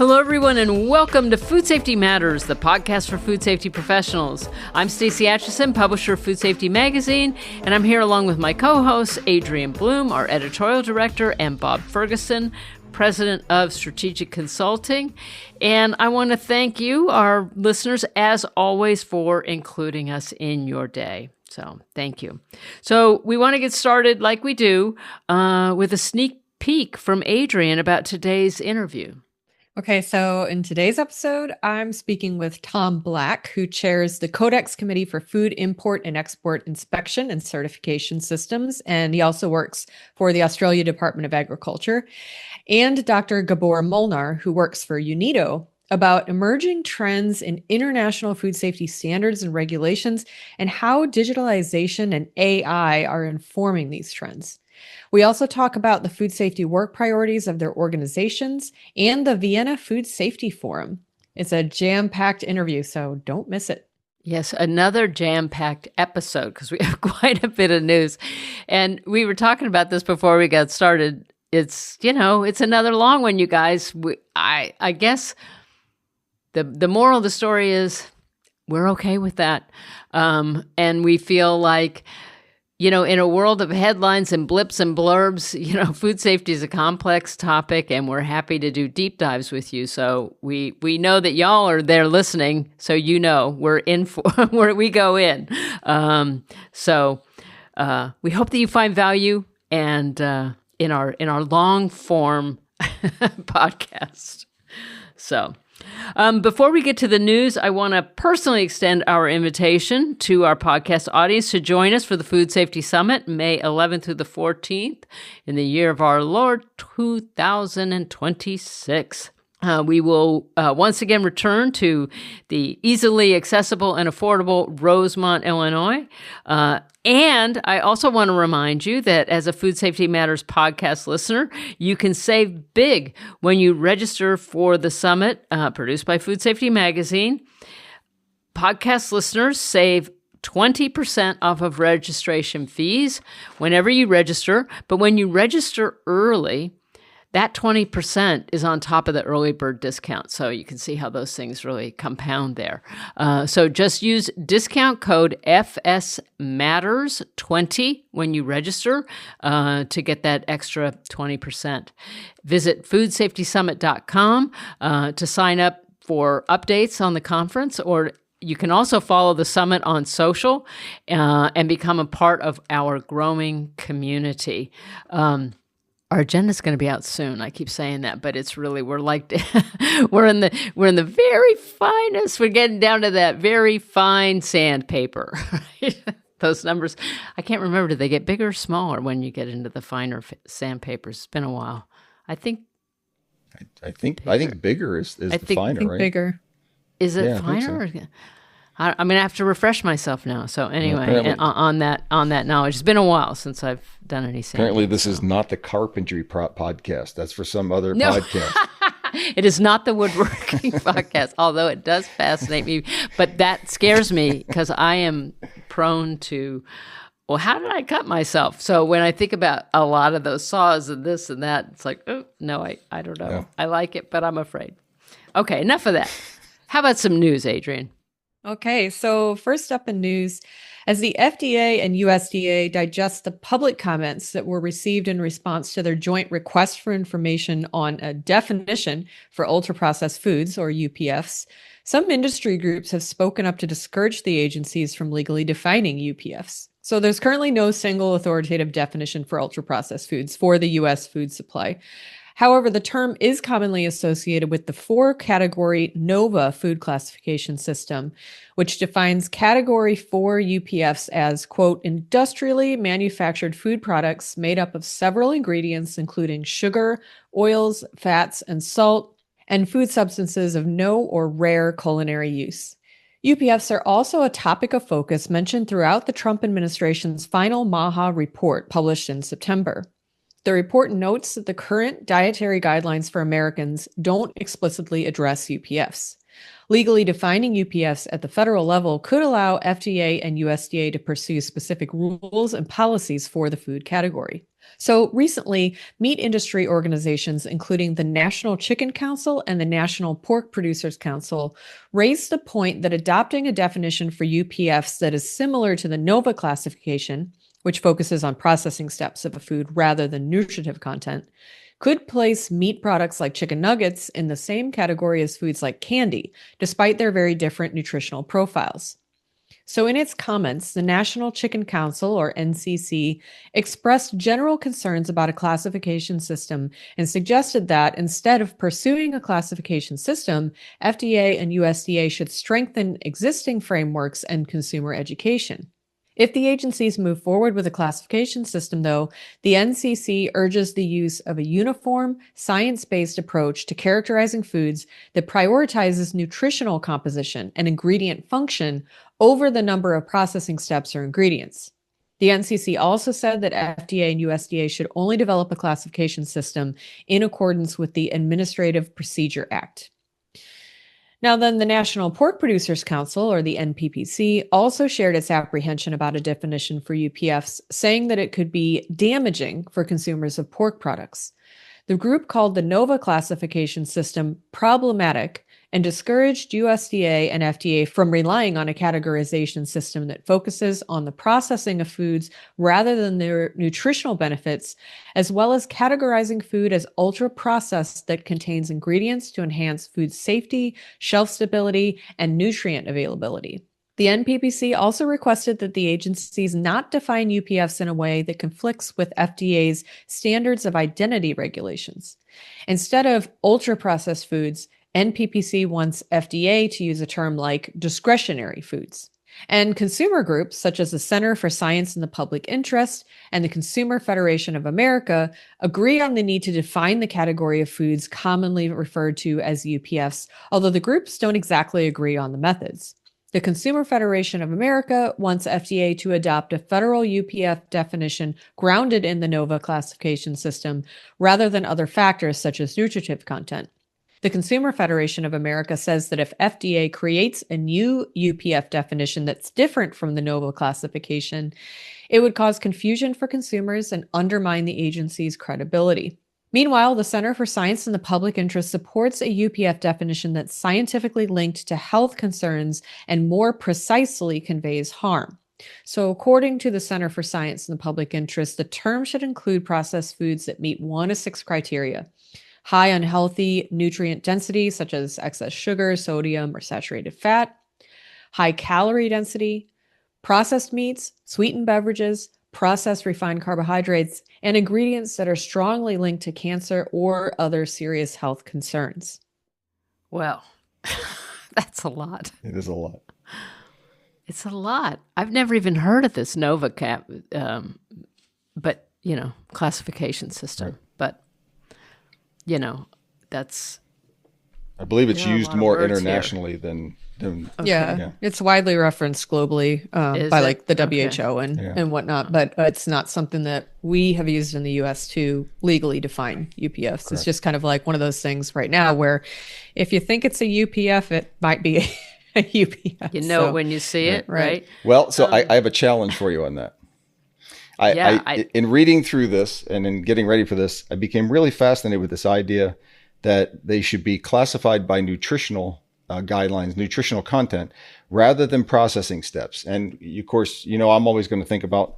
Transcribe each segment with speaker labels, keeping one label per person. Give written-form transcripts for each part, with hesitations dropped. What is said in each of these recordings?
Speaker 1: Hello, everyone, and welcome to Food Safety Matters, the podcast for food safety professionals. I'm Stacey Atchison, publisher of Food Safety Magazine, and I'm here along with my co-hosts, Adrian Bloom, our editorial director, and Bob Ferguson, president of Strategic Consulting. And I want to thank you, our listeners, as always, for including us in your day. So thank you. So we want to get started like we do with a sneak peek from Adrian about today's interview.
Speaker 2: Okay, so in today's episode, I'm speaking with Tom Black, who chairs the Codex Committee for Food Import and Export Inspection and Certification Systems, and he also works for the Australia Department of Agriculture, and Dr. Gabor Molnar, who works for UNIDO, about emerging trends in international food safety standards and regulations and how digitalization and AI are informing these trends. We also talk about the food safety work priorities of their organizations and the Vienna Food Safety Forum. It's a jam-packed interview, so don't miss it.
Speaker 1: Yes, another jam-packed episode because we have quite a bit of news. And we were talking about this before we got started. It's another long one, you guys. I guess the moral of the story is we're okay with that. And we feel like, in a world of headlines and blips and blurbs, food safety is a complex topic, and we're happy to do deep dives with you. So we know that y'all are there listening, so we're in for where we go in. So we hope that you find value and in our long form podcast. So. Before we get to the news, I want to personally extend our invitation to our podcast audience to join us for the Food Safety Summit, May 11th through the 14th, in the year of our Lord, 2026. We will once again return to the easily accessible and affordable Rosemont, Illinois. And I also want to remind you that as a Food Safety Matters podcast listener, you can save big when you register for the summit produced by Food Safety Magazine. Podcast listeners save 20% off of registration fees whenever you register. But when you register early, that 20% is on top of the early bird discount. So you can see how those things really compound there. So just use discount code FSMatters20 when you register to get that extra 20%. Visit foodsafetysummit.com to sign up for updates on the conference, or you can also follow the summit on social and become a part of our growing community. Our agenda is going to be out soon. I keep saying that, but it's really, we're in the very finest. We're getting down to that very fine sandpaper. Right? Those numbers, I can't remember. Do they get bigger or smaller when you get into the finer sandpapers? It's been a while. I think
Speaker 2: bigger is the finer, right? Bigger.
Speaker 1: Is it finer? So. I'm going to have to refresh myself now. So anyway, on that knowledge, it's been a while since I've done any sandpaper.
Speaker 3: Apparently, this is not the carpentry podcast. That's for some other podcast.
Speaker 1: It is not the woodworking podcast, although it does fascinate me. But that scares me because I am prone to, well, how did I cut myself? So when I think about a lot of those saws and this and that, it's like, oh, no, I don't know. Yeah. I like it, but I'm afraid. Okay, enough of that. How about some news, Adrian?
Speaker 2: Okay, so first up in news, as the FDA and USDA digest the public comments that were received in response to their joint request for information on a definition for ultra-processed foods, or UPFs, some industry groups have spoken up to discourage the agencies from legally defining UPFs. So there's currently no single authoritative definition for ultra-processed foods for the U.S. food supply. However, the term is commonly associated with the 4-category NOVA food classification system, which defines Category 4 UPFs as, quote, industrially manufactured food products made up of several ingredients, including sugar, oils, fats, and salt, and food substances of no or rare culinary use. UPFs are also a topic of focus mentioned throughout the Trump administration's final MAHA report published in September. The report notes that the current dietary guidelines for Americans don't explicitly address UPFs. Legally defining UPFs at the federal level could allow FDA and USDA to pursue specific rules and policies for the food category. So recently, meat industry organizations, including the National Chicken Council and the National Pork Producers Council, raised the point that adopting a definition for UPFs that is similar to the NOVA classification, which focuses on processing steps of a food rather than nutritive content, could place meat products like chicken nuggets in the same category as foods like candy, despite their very different nutritional profiles. So in its comments, the National Chicken Council, or NCC, expressed general concerns about a classification system and suggested that instead of pursuing a classification system, FDA and USDA should strengthen existing frameworks and consumer education. If the agencies move forward with a classification system, though, the NCC urges the use of a uniform, science-based approach to characterizing foods that prioritizes nutritional composition and ingredient function over the number of processing steps or ingredients. The NCC also said that FDA and USDA should only develop a classification system in accordance with the Administrative Procedure Act. Now, then, the National Pork Producers Council, or the NPPC, also shared its apprehension about a definition for UPFs, saying that it could be damaging for consumers of pork products. The group called the NOVA classification system problematic and discouraged USDA and FDA from relying on a categorization system that focuses on the processing of foods rather than their nutritional benefits, as well as categorizing food as ultra-processed that contains ingredients to enhance food safety, shelf stability, and nutrient availability. The NPPC also requested that the agencies not define UPFs in a way that conflicts with FDA's standards of identity regulations. Instead of ultra-processed foods, NPPC wants FDA to use a term like discretionary foods. And consumer groups such as the Center for Science in the Public Interest and the Consumer Federation of America agree on the need to define the category of foods commonly referred to as UPFs, although the groups don't exactly agree on the methods. The Consumer Federation of America wants FDA to adopt a federal UPF definition grounded in the NOVA classification system rather than other factors such as nutritive content. The Consumer Federation of America says that if FDA creates a new UPF definition that's different from the NOVA classification, it would cause confusion for consumers and undermine the agency's credibility. Meanwhile, the Center for Science in the Public Interest supports a UPF definition that's scientifically linked to health concerns and more precisely conveys harm. So according to the Center for Science in the Public Interest, the term should include processed foods that meet 1 of 6 criteria: high unhealthy nutrient density, such as excess sugar, sodium, or saturated fat; high calorie density; processed meats, sweetened beverages, processed refined carbohydrates, and ingredients that are strongly linked to cancer or other serious health concerns.
Speaker 1: Well, that's a lot.
Speaker 3: It is a lot.
Speaker 1: It's a lot. I've never even heard of this NOVA but classification system.
Speaker 3: Right.
Speaker 1: But that's.
Speaker 3: I believe it's used more
Speaker 1: words
Speaker 3: internationally than
Speaker 2: Okay.
Speaker 3: Yeah.
Speaker 2: It's widely referenced globally by like the
Speaker 1: Okay.
Speaker 2: WHO and whatnot, but it's not something that we have used in the US to legally define UPFs.
Speaker 3: Correct.
Speaker 2: It's just kind of like one of those things right now where if you think it's a UPF, it might be a UPF.
Speaker 1: You know it when you see it, right?
Speaker 3: Well, so I have a challenge for you on that. In reading through this and in getting ready for this, I became really fascinated with this idea that they should be classified by nutritional guidelines, nutritional content, rather than processing steps. And of course, I'm always going to think about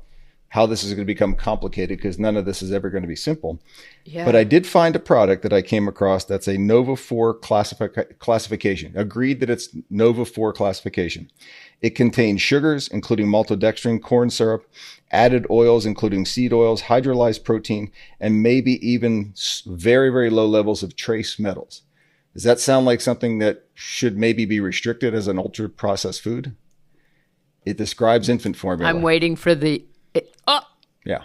Speaker 3: how this is going to become complicated because none of this is ever going to be simple.
Speaker 1: Yeah.
Speaker 3: But I did find a product that I came across that's a Nova 4 classification, agreed that it's Nova 4 classification. It contains sugars, including maltodextrin, corn syrup, added oils, including seed oils, hydrolyzed protein, and maybe even very, very low levels of trace metals. Does that sound like something that should maybe be restricted as an ultra-processed food? It describes infant formula.
Speaker 1: I'm waiting for
Speaker 3: Yeah.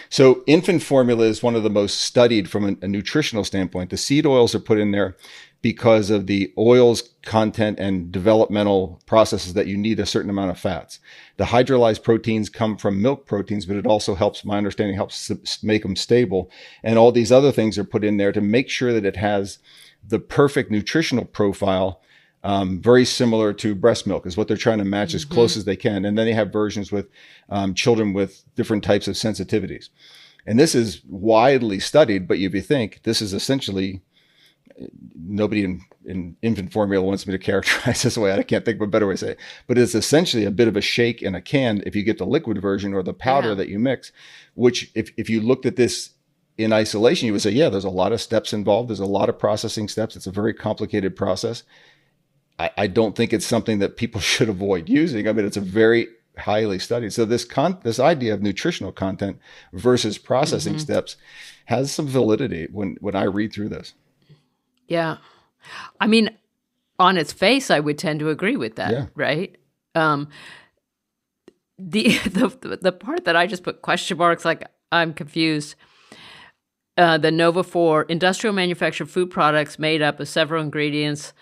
Speaker 3: So infant formula is one of the most studied from a nutritional standpoint. The seed oils are put in there because of the oils content and developmental processes that you need a certain amount of fats. The hydrolyzed proteins come from milk proteins, but it also helps, my understanding, helps make them stable. And all these other things are put in there to make sure that it has the perfect nutritional profile very similar to breast milk is what they're trying to match as close as they can. And then they have versions with children with different types of sensitivities. And this is widely studied, but if you think this is essentially, nobody in infant formula wants me to characterize this way. I can't think of a better way to say it, but it's essentially a bit of a shake in a can if you get the liquid version or the powder that you mix, which if you looked at this in isolation, you would say, yeah, there's a lot of steps involved. There's a lot of processing steps. It's a very complicated process. I don't think it's something that people should avoid using. I mean, it's a very highly studied. So this idea of nutritional content versus processing steps has some validity when I read through this.
Speaker 1: Yeah. I mean, on its face, I would tend to agree with that, right? The part that I just put question marks, like I'm confused. The Nova 4 industrial manufactured food products made up of several ingredients,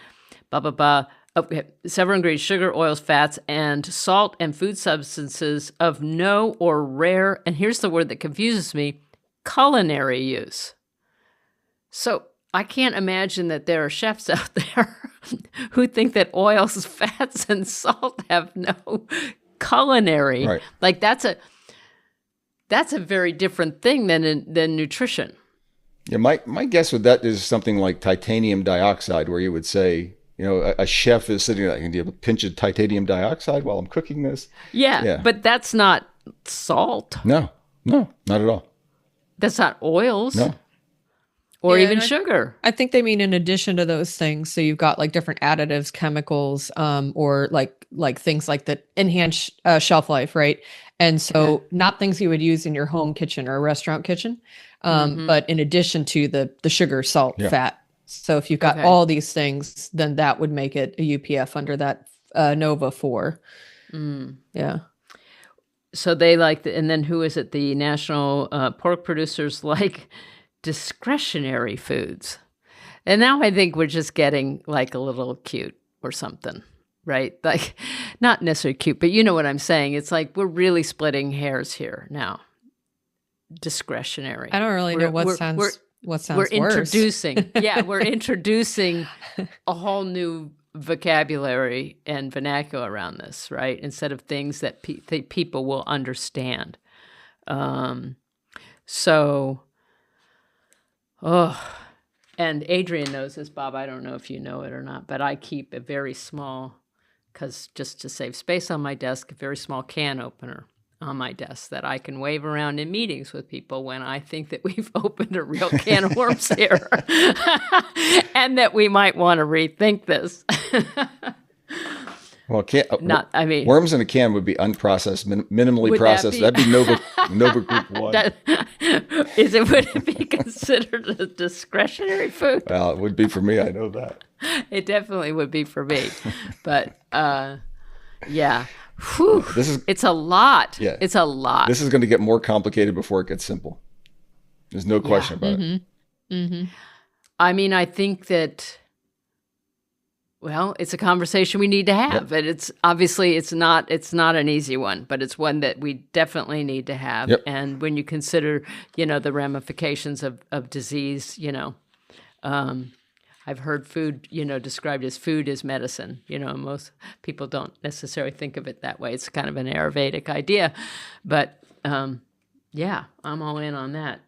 Speaker 1: several ingredients, sugar, oils, fats, and salt and food substances of no or rare, and here's the word that confuses me, culinary use. So I can't imagine that there are chefs out there who think that oils, fats, and salt have no culinary.
Speaker 3: Right.
Speaker 1: Like that's a very different thing than nutrition.
Speaker 3: Yeah, my guess with that is something like titanium dioxide, where you would say, a chef is sitting there, do you have a pinch of titanium dioxide while I'm cooking this?
Speaker 1: Yeah, but that's not salt.
Speaker 3: No, not at all.
Speaker 1: That's not oils.
Speaker 3: No.
Speaker 1: Or even sugar.
Speaker 2: I think they mean in addition to those things. So you've got like different additives, chemicals, or like things like that enhance shelf life, right? And so not things you would use in your home kitchen or a restaurant kitchen, but in addition to the sugar, salt, fat. So if you've got all these things, then that would make it a UPF under that Nova 4. Yeah.
Speaker 1: So they and then who is it? The national pork producers like discretionary foods. And now I think we're just getting like a little cute or something, right? Like not necessarily cute, but you know what I'm saying. It's like we're really splitting hairs here now. Discretionary.
Speaker 2: I don't really know what sounds
Speaker 1: we're introducing. We're introducing a whole new vocabulary and vernacular around this, right? Instead of things that people will understand. And Adrian knows this, Bob. I don't know if you know it or not, but I keep a very small, because just to save space on my desk, a very small can opener on my desk that I can wave around in meetings with people when I think that we've opened a real can of worms here and that we might want to rethink this.
Speaker 3: Well, worms in a can would be unprocessed, minimally processed. That'd be Nova Group 1.
Speaker 1: Would it be considered a discretionary food?
Speaker 3: Well, it would be for me. I know that.
Speaker 1: It definitely would be for me. But yeah. Whew. It's a lot.
Speaker 3: Yeah.
Speaker 1: It's a lot.
Speaker 3: This is going to get more complicated before it gets simple. There's no question about it.
Speaker 1: I mean, I think that, well, it's a conversation we need to have. And it's obviously it's not an easy one, but it's one that we definitely need to have. And when you consider, the ramifications of disease, I've heard food, described as food is medicine. Most people don't necessarily think of it that way. It's kind of an Ayurvedic idea, but I'm all in on that.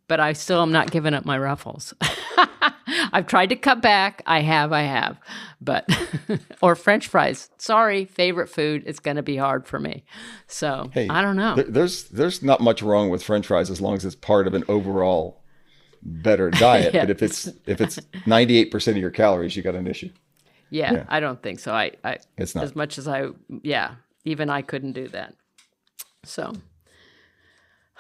Speaker 1: But I still am not giving up my Ruffles. I've tried to cut back. I have, but or French fries. Sorry, favorite food. It's going to be hard for me. So I don't know.
Speaker 3: There's not much wrong with French fries as long as it's part of an overall better diet. But if it's 98% of your calories, you got an issue.
Speaker 1: Yeah, I don't think so.
Speaker 3: It's not
Speaker 1: as much as even I couldn't do that. So.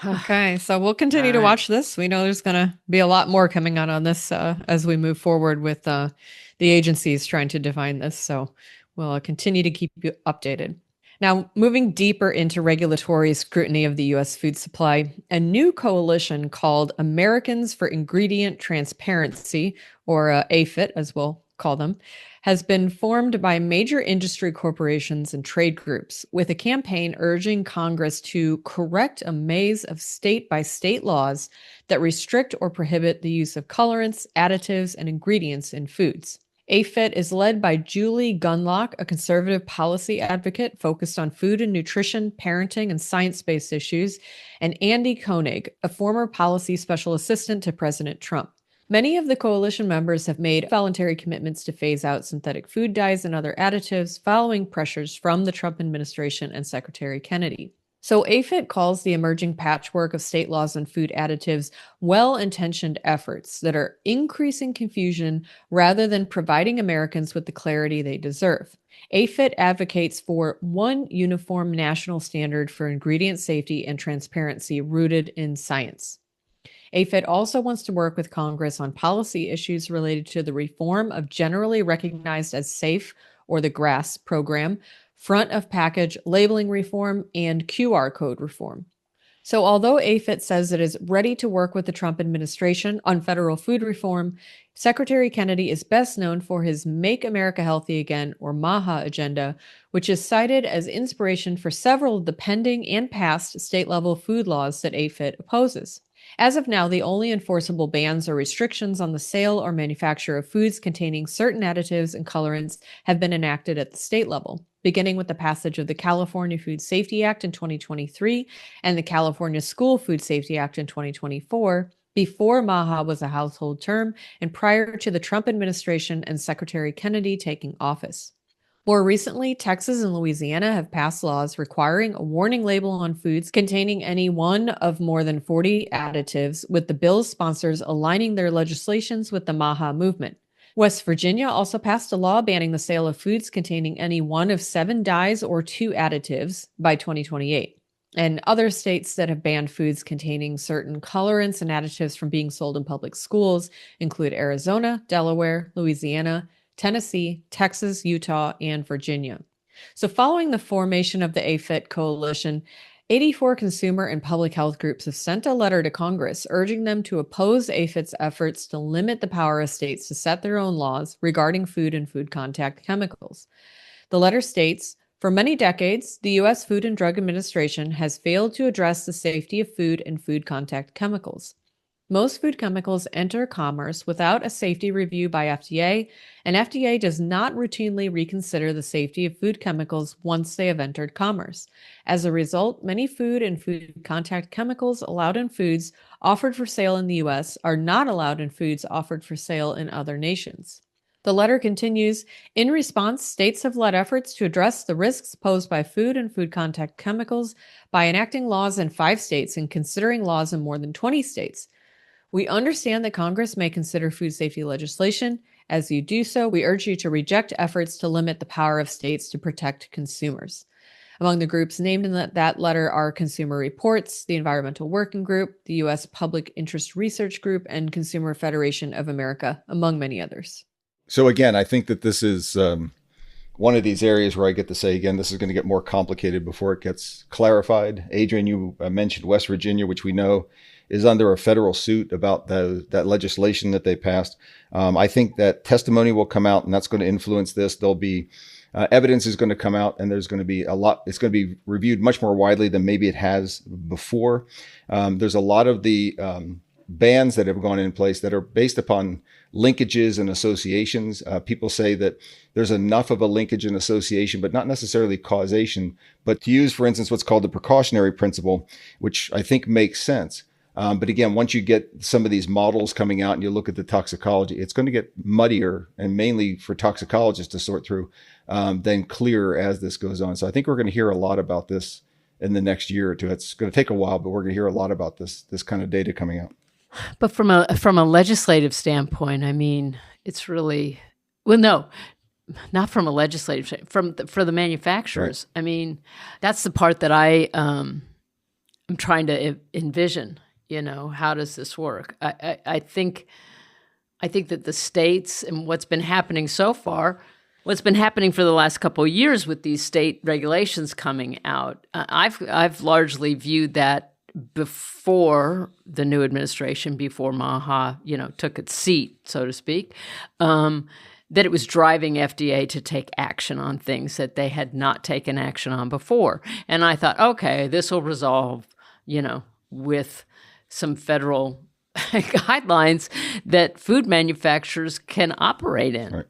Speaker 2: Okay, so we'll continue to watch this. We know there's going to be a lot more coming out on this as we move forward with the agencies trying to define this. So we'll continue to keep you updated. Now, moving deeper into regulatory scrutiny of the U.S. food supply, a new coalition called Americans for Ingredient Transparency, or AFIT, as we'll call them, has been formed by major industry corporations and trade groups, with a campaign urging Congress to correct a maze of state-by-state laws that restrict or prohibit the use of colorants, additives, and ingredients in foods. AFIT is led by Julie Gunlock, a conservative policy advocate focused on food and nutrition, parenting, and science-based issues, and Andy Koenig, a former policy special assistant to President Trump. Many of the coalition members have made voluntary commitments to phase out synthetic food dyes and other additives following pressures from the Trump administration and Secretary Kennedy. So AFIT calls the emerging patchwork of state laws on food additives well-intentioned efforts that are increasing confusion rather than providing Americans with the clarity they deserve. AFIT advocates for one uniform national standard for ingredient safety and transparency rooted in science. AFIT also wants to work with Congress on policy issues related to the reform of generally recognized as safe, or the GRAS program, front of package labeling reform, and QR code reform. So although AFIT says it is ready to work with the Trump administration on federal food reform, Secretary Kennedy is best known for his Make America Healthy Again, or MAHA agenda, which is cited as inspiration for several of the pending and passed state-level food laws that AFIT opposes. As of now, the only enforceable bans or restrictions on the sale or manufacture of foods containing certain additives and colorants have been enacted at the state level, beginning with the passage of the California Food Safety Act in 2023 and the California School Food Safety Act in 2024, before MAHA was a household term and prior to the Trump administration and Secretary Kennedy taking office. More recently, Texas and Louisiana have passed laws requiring a warning label on foods containing any one of more than 40 additives, with the bill's sponsors aligning their legislations with the MAHA movement. West Virginia also passed a law banning the sale of foods containing any one of 7 dyes or 2 additives by 2028. And other states that have banned foods containing certain colorants and additives from being sold in public schools include Arizona, Delaware, Louisiana, Tennessee, Texas, Utah, and Virginia. So following the formation of the AFIT coalition, 84 consumer and public health groups have sent a letter to Congress urging them to oppose AFIT's efforts to limit the power of states to set their own laws regarding food and food contact chemicals. The letter states, "For many decades, the U.S. Food and Drug Administration has failed to address the safety of food and food contact chemicals. Most food chemicals enter commerce without a safety review by FDA, and FDA does not routinely reconsider the safety of food chemicals once they have entered commerce. As a result, many food and food contact chemicals allowed in foods offered for sale in the U.S. are not allowed in foods offered for sale in other nations." The letter continues, "In response, states have led efforts to address the risks posed by food and food contact chemicals by enacting laws in 5 states and considering laws in more than 20 states. We understand that Congress may consider food safety legislation. As you do so, we urge you to reject efforts to limit the power of states to protect consumers." Among the groups named in that letter are Consumer Reports, the Environmental Working Group, the U.S. Public Interest Research Group, and Consumer Federation of America, among many others.
Speaker 3: So again, I think that this is one of these areas where I get to say, again, this is going to get more complicated before it gets clarified. Adrian, you mentioned West Virginia, which we know is under a federal suit about that legislation that they passed. I think that testimony will come out, and that's going to influence this. There'll be evidence is going to come out, and there's going to be a lot. It's going to be reviewed much more widely than maybe it has before. There's a lot of the bans that have gone in place that are based upon linkages and associations. People say that there's enough of a linkage and association, but not necessarily causation. But to use, for instance, what's called the precautionary principle, which I think makes sense. But again, once you get some of these models coming out and you look at the toxicology, it's going to get muddier, and mainly for toxicologists to sort through, then clearer as this goes on. So I think we're going to hear a lot about this in the next year or two. It's going to take a while, but we're going to hear a lot about this kind of data coming out.
Speaker 1: But from a legislative standpoint, I mean, it's really, well, no, not from a legislative standpoint, for the manufacturers. Right. I mean, that's the part that I'm trying to envision. You know, how does this work? I think that the states, and what's been happening so far, what's been happening for the last couple of years with these state regulations coming out, I've largely viewed that before the new administration, before MAHA, took its seat, so to speak, that it was driving FDA to take action on things that they had not taken action on before. And I thought, okay, this will resolve, with some federal guidelines that food manufacturers can operate in.
Speaker 3: Right.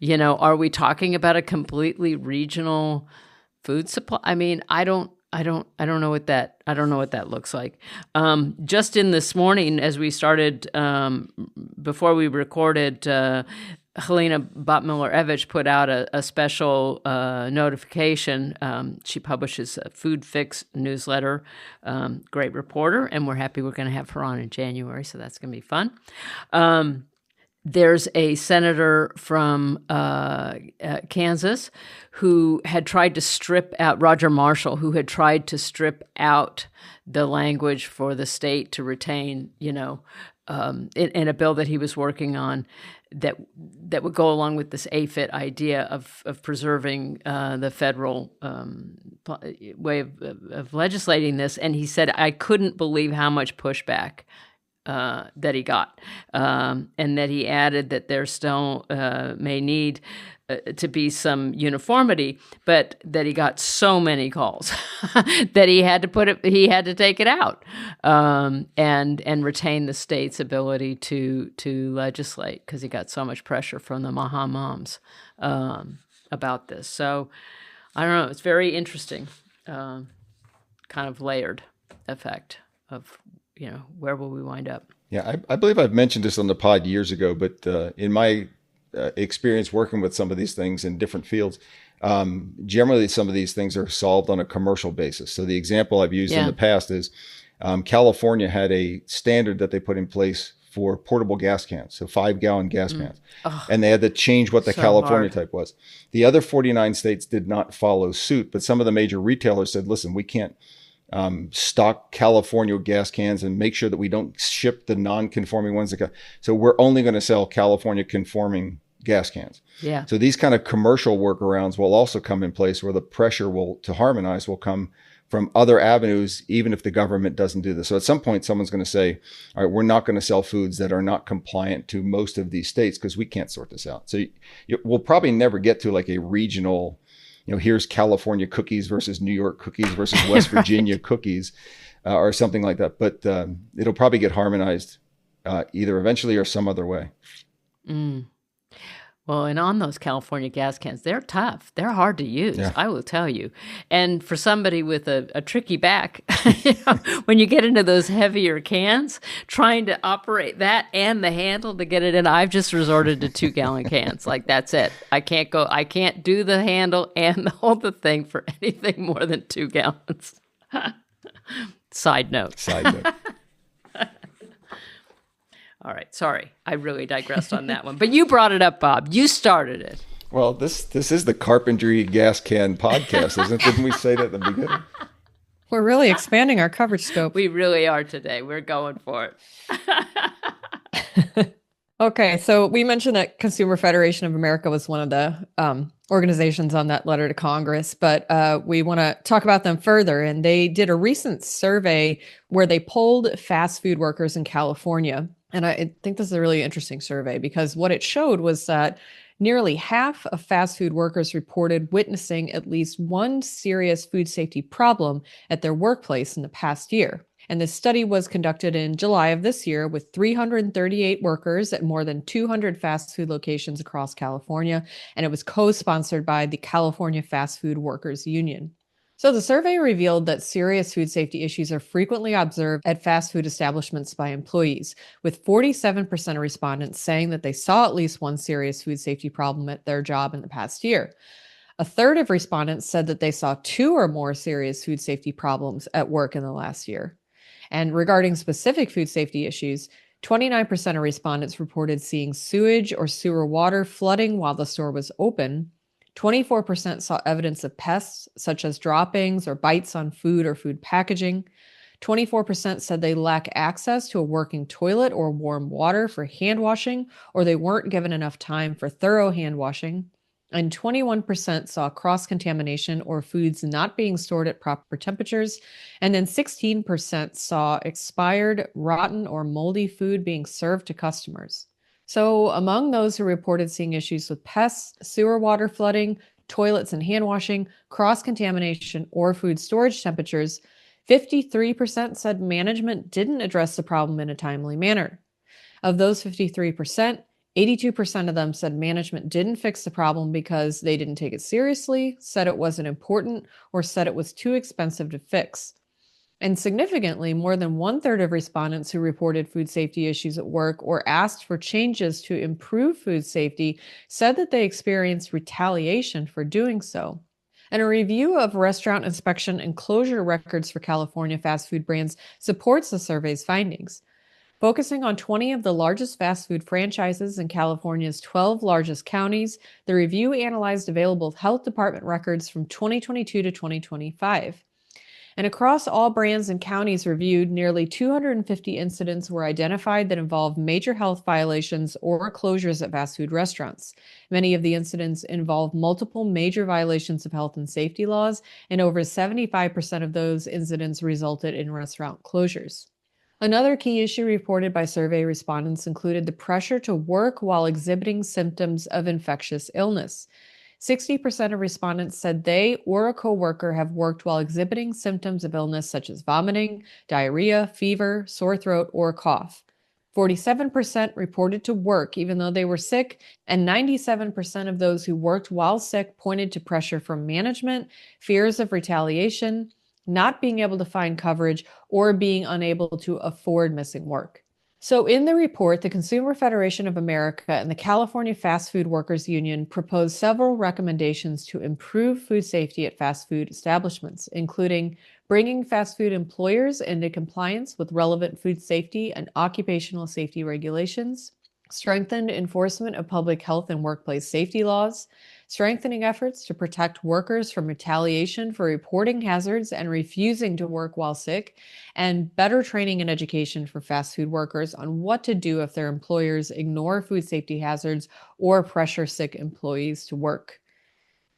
Speaker 1: Are we talking about a completely regional food supply? I mean, I don't know what that looks like. Just in this morning, as we started, before we recorded, Helena Botmiller-Evich put out a special notification. She publishes a Food Fix newsletter, great reporter, and we're happy we're going to have her on in January, so that's going to be fun. There's a senator from Kansas who had tried to strip out, Roger Marshall, who had tried to strip out the language for the state to retain, in a bill that he was working on that would go along with this AFIT idea of preserving the federal way of legislating this. And he said, I couldn't believe how much pushback that he got, and that he added that there still may need to be some uniformity, but that he got so many calls that he had to take it out, and retain the state's ability to legislate, because he got so much pressure from the Maha moms about this. So I don't know. It's very interesting, kind of layered effect of, where will we wind up?
Speaker 3: Yeah, I believe I've mentioned this on the pod years ago, but in my experience working with some of these things in different fields, generally some of these things are solved on a commercial basis. So the example I've used in the past is California had a standard that they put in place for portable gas cans, so 5-gallon gas cans. And they had to change what the California type was. The other 49 states did not follow suit, but some of the major retailers said, listen, we can't stock California gas cans and make sure that we don't ship the non-conforming ones. So we're only going to sell California conforming gas cans.
Speaker 1: Yeah.
Speaker 3: So these kind of commercial workarounds will also come in place, where the pressure to harmonize will come from other avenues, even if the government doesn't do this. So at some point, someone's going to say, all right, we're not going to sell foods that are not compliant to most of these states because we can't sort this out. So we'll probably never get to like a regional, here's California cookies versus New York cookies versus West Virginia cookies, or something like that. But it'll probably get harmonized either eventually or some other way.
Speaker 1: Well, and on those California gas cans, they're tough. They're hard to use, I will tell you. And for somebody with a tricky back, when you get into those heavier cans, trying to operate that and the handle to get it in, I've just resorted to 2-gallon cans. Like, that's it. I can't do the handle and hold the thing for anything more than 2 gallons. Side note. All right. Sorry. I really digressed on that one. But you brought it up, Bob. You started it.
Speaker 3: Well, this is the carpentry gas can podcast, isn't it? Didn't we say that at the beginning?
Speaker 2: We're really expanding our coverage scope.
Speaker 1: We really are today. We're going for
Speaker 2: it. Okay. So we mentioned that Consumer Federation of America was one of the organizations on that letter to Congress, but we want to talk about them further. And they did a recent survey where they polled fast food workers in California. And I think this is a really interesting survey, because what it showed was that nearly half of fast food workers reported witnessing at least one serious food safety problem at their workplace in the past year. And this study was conducted in July of this year with 338 workers at more than 200 fast food locations across California. And it was co-sponsored by the California Fast Food Workers Union. So the survey revealed that serious food safety issues are frequently observed at fast food establishments by employees, with 47% of respondents saying that they saw at least one serious food safety problem at their job in the past year. A third of respondents said that they saw 2 or more serious food safety problems at work in the last year. And regarding specific food safety issues, 29% of respondents reported seeing sewage or sewer water flooding while the store was open. 24% saw evidence of pests, such as droppings or bites on food or food packaging. 24% said they lack access to a working toilet or warm water for hand washing, or they weren't given enough time for thorough hand washing. And 21% saw cross-contamination or foods not being stored at proper temperatures. And then 16% saw expired, rotten, or moldy food being served to customers. So among those who reported seeing issues with pests, sewer water flooding, toilets and hand washing, cross-contamination, or food storage temperatures, 53% said management didn't address the problem in a timely manner. Of those 53%, 82% of them said management didn't fix the problem because they didn't take it seriously, said it wasn't important, or said it was too expensive to fix. And significantly, more than 1/3 of respondents who reported food safety issues at work or asked for changes to improve food safety said that they experienced retaliation for doing so. And a review of restaurant inspection and closure records for California fast food brands supports the survey's findings. Focusing on 20 of the largest fast food franchises in California's 12 largest counties, the review analyzed available health department records from 2022 to 2025. And across all brands and counties reviewed, nearly 250 incidents were identified that involved major health violations or closures at fast food restaurants. Many of the incidents involved multiple major violations of health and safety laws, and over 75% of those incidents resulted in restaurant closures. Another key issue reported by survey respondents included the pressure to work while exhibiting symptoms of infectious illness. 60% of respondents said they or a coworker have worked while exhibiting symptoms of illness such as vomiting, diarrhea, fever, sore throat, or cough. 47% reported to work even though they were sick, and 97% of those who worked while sick pointed to pressure from management, fears of retaliation, not being able to find coverage, or being unable to afford missing work. So in the report, the Consumer Federation of America and the California Fast Food Workers Union proposed several recommendations to improve food safety at fast food establishments, including bringing fast food employers into compliance with relevant food safety and occupational safety regulations, strengthened enforcement of public health and workplace safety laws, strengthening efforts to protect workers from retaliation for reporting hazards and refusing to work while sick, and better training and education for fast food workers on what to do if their employers ignore food safety hazards or pressure sick employees to work.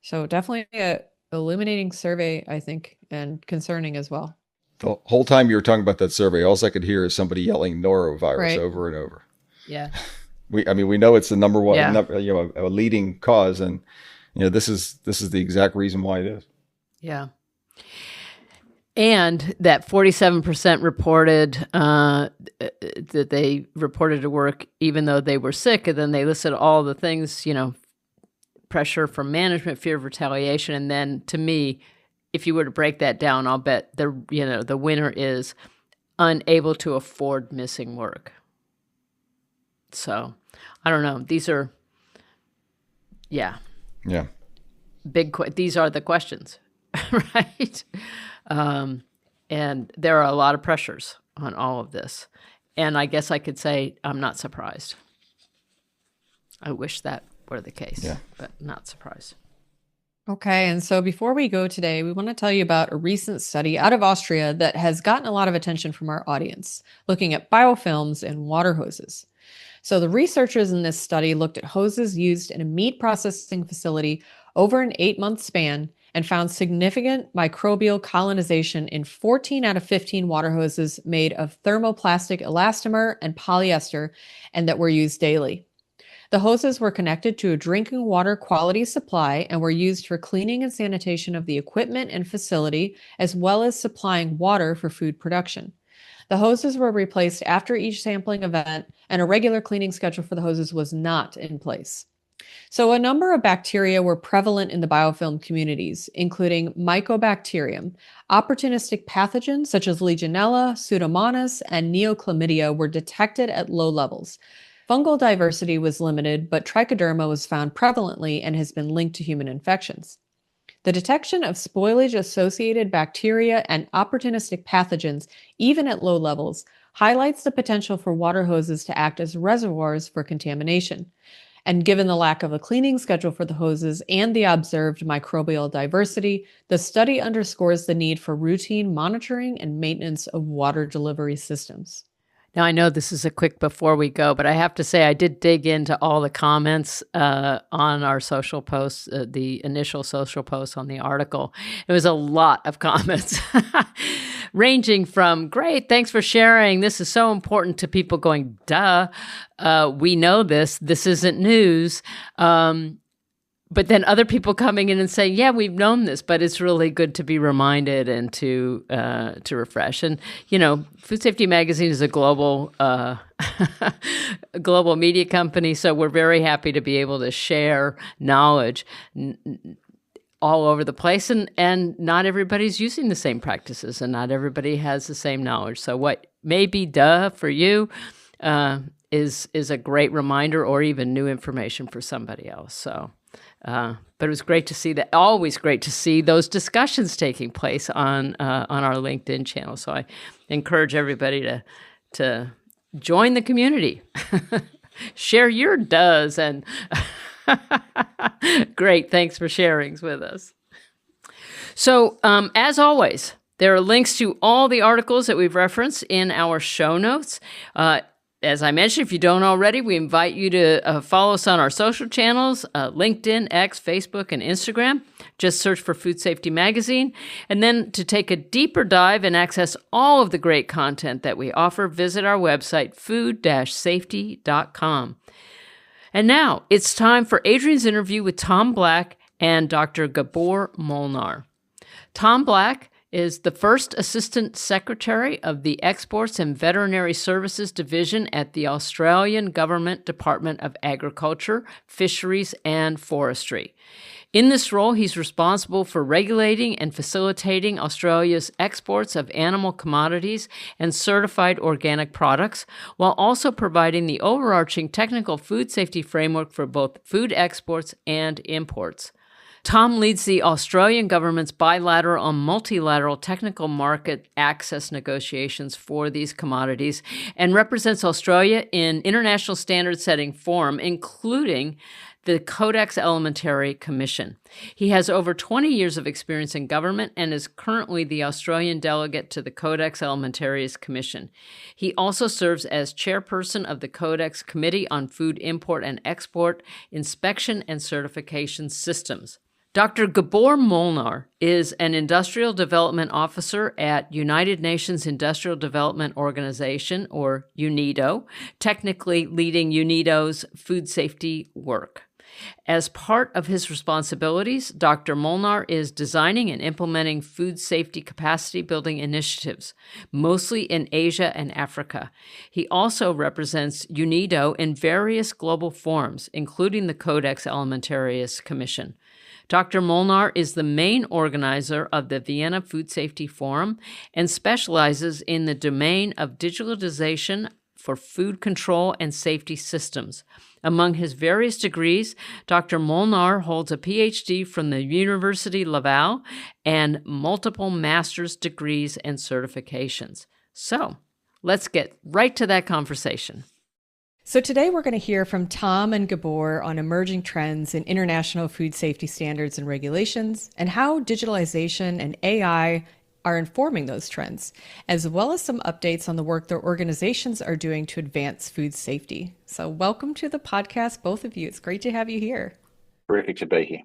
Speaker 2: So definitely a illuminating survey, I think, and concerning as well.
Speaker 3: The whole time you were talking about that survey, all I could hear is somebody yelling norovirus over and over.
Speaker 1: Yeah.
Speaker 3: We know it's the number one,
Speaker 1: Yeah.
Speaker 3: a leading cause, and this is the exact reason why it is.
Speaker 1: Yeah. And that 47% reported that they reported to work even though they were sick, and then they listed all the things, pressure from management, fear of retaliation, and then to me, if you were to break that down, I'll bet the winner is unable to afford missing work. So, I don't know. These are, these are the questions, right? And there are a lot of pressures on all of this. And I guess I could say I'm not surprised. I wish that were the case, but not surprised.
Speaker 2: Okay, and so before we go today, we want to tell you about a recent study out of Austria that has gotten a lot of attention from our audience, looking at biofilms and water hoses. So the researchers in this study looked at hoses used in a meat processing facility over an 8-month span and found significant microbial colonization in 14 out of 15 water hoses made of thermoplastic elastomer and polyester, and that were used daily. The hoses were connected to a drinking water quality supply and were used for cleaning and sanitation of the equipment and facility, as well as supplying water for food production. The hoses were replaced after each sampling event, and a regular cleaning schedule for the hoses was not in place. So a number of bacteria were prevalent in the biofilm communities, including Mycobacterium. Opportunistic pathogens such as Legionella, Pseudomonas, and Neochlamydia were detected at low levels. Fungal diversity was limited, but trichoderma was found prevalently and has been linked to human infections. The detection of spoilage-associated bacteria and opportunistic pathogens, even at low levels, highlights the potential for water hoses to act as reservoirs for contamination. And given the lack of a cleaning schedule for the hoses and the observed microbial diversity, the study underscores the need for routine monitoring and maintenance of water delivery systems.
Speaker 1: Now, I know this is a quick before we go, but I have to say I did dig into all the comments on our social posts, the initial social posts on the article. It was a lot of comments, ranging from, great, thanks for sharing. This is so important, to people going, duh, we know this. This isn't news. but then other people coming in and saying, "Yeah, we've known this," but it's really good to be reminded and to refresh. And Food Safety Magazine is a global a global media company, so we're very happy to be able to share knowledge all over the place, and not everybody's using the same practices, and not everybody has the same knowledge. So what may be duh for you is a great reminder, or even new information for somebody else. So. But it was great to see that. Always great to see those discussions taking place on our LinkedIn channel. So I encourage everybody to join the community, share your does, and great. Thanks for sharing with us. So as always, there are links to all the articles that we've referenced in our show notes. As I mentioned, if you don't already, we invite you to follow us on our social channels, LinkedIn, X, Facebook, and Instagram. Just search for Food Safety Magazine. And then to take a deeper dive and access all of the great content that we offer, visit our website, food-safety.com. And now it's time for Adrian's interview with Tom Black and Dr. Gabor Molnar. Tom Black is the first Assistant Secretary of the Exports and Veterinary Services Division at the Australian Government Department of Agriculture, Fisheries and Forestry. In this role, he's responsible for regulating and facilitating Australia's exports of animal commodities and certified organic products, while also providing the overarching technical food safety framework for both food exports and imports. Tom leads the Australian government's bilateral and multilateral technical market access negotiations for these commodities and represents Australia in international standard-setting forum, including the Codex Alimentarius Commission. He has over 20 years of experience in government and is currently the Australian delegate to the Codex Alimentarius Commission. He also serves as chairperson of the Codex Committee on Food Import and Export Inspection and Certification Systems. Dr. Gabor Molnar is an industrial development officer at United Nations Industrial Development Organization, or UNIDO, technically leading UNIDO's food safety work. As part of his responsibilities, Dr. Molnar is designing and implementing food safety capacity building initiatives, mostly in Asia and Africa. He also represents UNIDO in various global forums, including the Codex Alimentarius Commission. Dr. Molnar is the main organizer of the Vienna Food Safety Forum and specializes in the domain of digitalization for food control and safety systems. Among his various degrees, Dr. Molnar holds a PhD from the University Laval and multiple master's degrees and certifications. So, let's get right to that conversation.
Speaker 2: So today we're going to hear from Tom and Gabor on emerging trends in international food safety standards and regulations and how digitalization and AI are informing those trends, as well as some updates on the work their organizations are doing to advance food safety. So welcome to the podcast, both of you. It's great to have you here.
Speaker 4: Terrific to be here.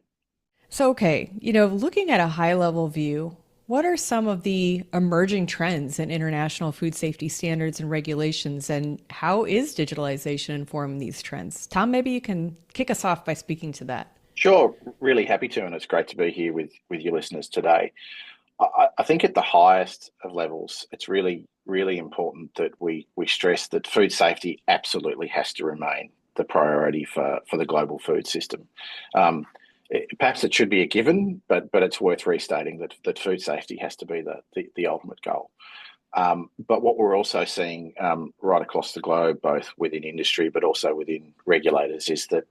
Speaker 2: So, okay, looking at a high-level view, what are some of the emerging trends in international food safety standards and regulations, and how is digitalization informing these trends? Tom, maybe you can kick us off by speaking to that.
Speaker 4: Sure, really happy to, and it's great to be here with your listeners today. I think at the highest of levels, it's really, really important that we stress that food safety absolutely has to remain the priority for the global food system. Perhaps it should be a given, but it's worth restating that food safety has to be the ultimate goal. But what we're also seeing right across the globe, both within industry but also within regulators, is that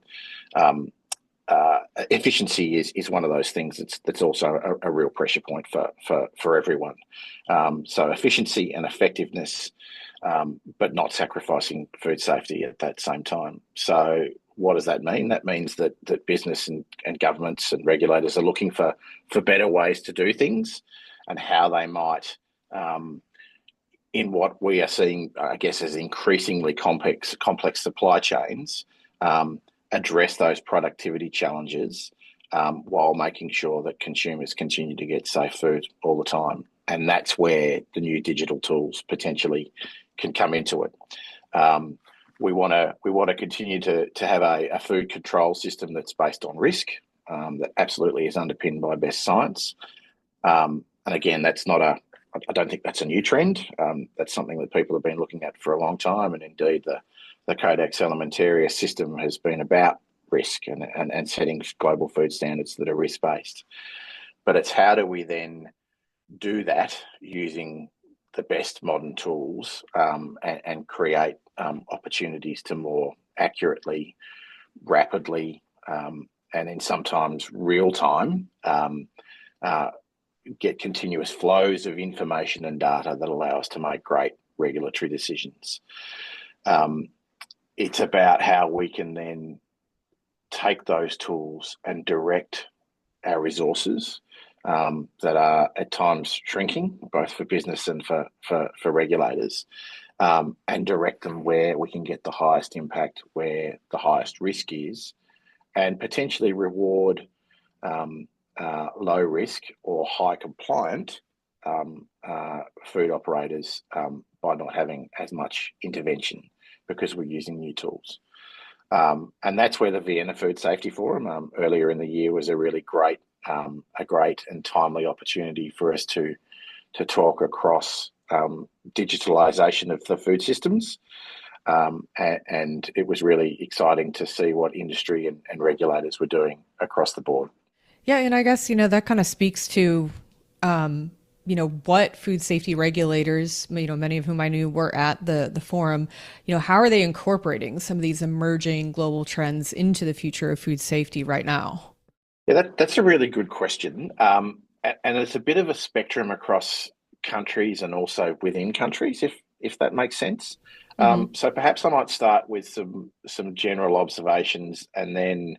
Speaker 4: efficiency is one of those things that's also a real pressure point for everyone. So efficiency and effectiveness, but not sacrificing food safety at that same time. So what does that mean? That means that business and governments and regulators are looking for better ways to do things, and how they might, in what we are seeing, I guess, as increasingly complex supply chains, address those productivity challenges while making sure that consumers continue to get safe food all the time. And that's where the new digital tools potentially can come into it. We want to continue to have a food control system that's based on risk, that absolutely is underpinned by best science. And again, that's not I don't think that's a new trend. That's something that people have been looking at for a long time. And indeed, the Codex Alimentarius system has been about risk and setting global food standards that are risk-based. But it's how do we then do that using the best modern tools and create opportunities to more accurately, rapidly, and in sometimes real time, get continuous flows of information and data that allow us to make great regulatory decisions. It's about how we can then take those tools and direct our resources that are at times shrinking, both for business and for regulators, and direct them where we can get the highest impact, where the highest risk is, and potentially reward low risk or high compliant food operators by not having as much intervention because we're using new tools. And that's where the Vienna Food Safety Forum earlier in the year was a really great and timely opportunity for us to talk across digitalisation of the food systems. And it was really exciting to see what industry and regulators were doing across the board.
Speaker 2: Yeah, and I guess, that kind of speaks to, what food safety regulators, many of whom I knew were at the forum, how are they incorporating some of these emerging global trends into the future of food safety right now?
Speaker 4: Yeah, that's a really good question. And it's a bit of a spectrum across countries and also within countries, if that makes sense. Mm-hmm. So perhaps I might start with some general observations and then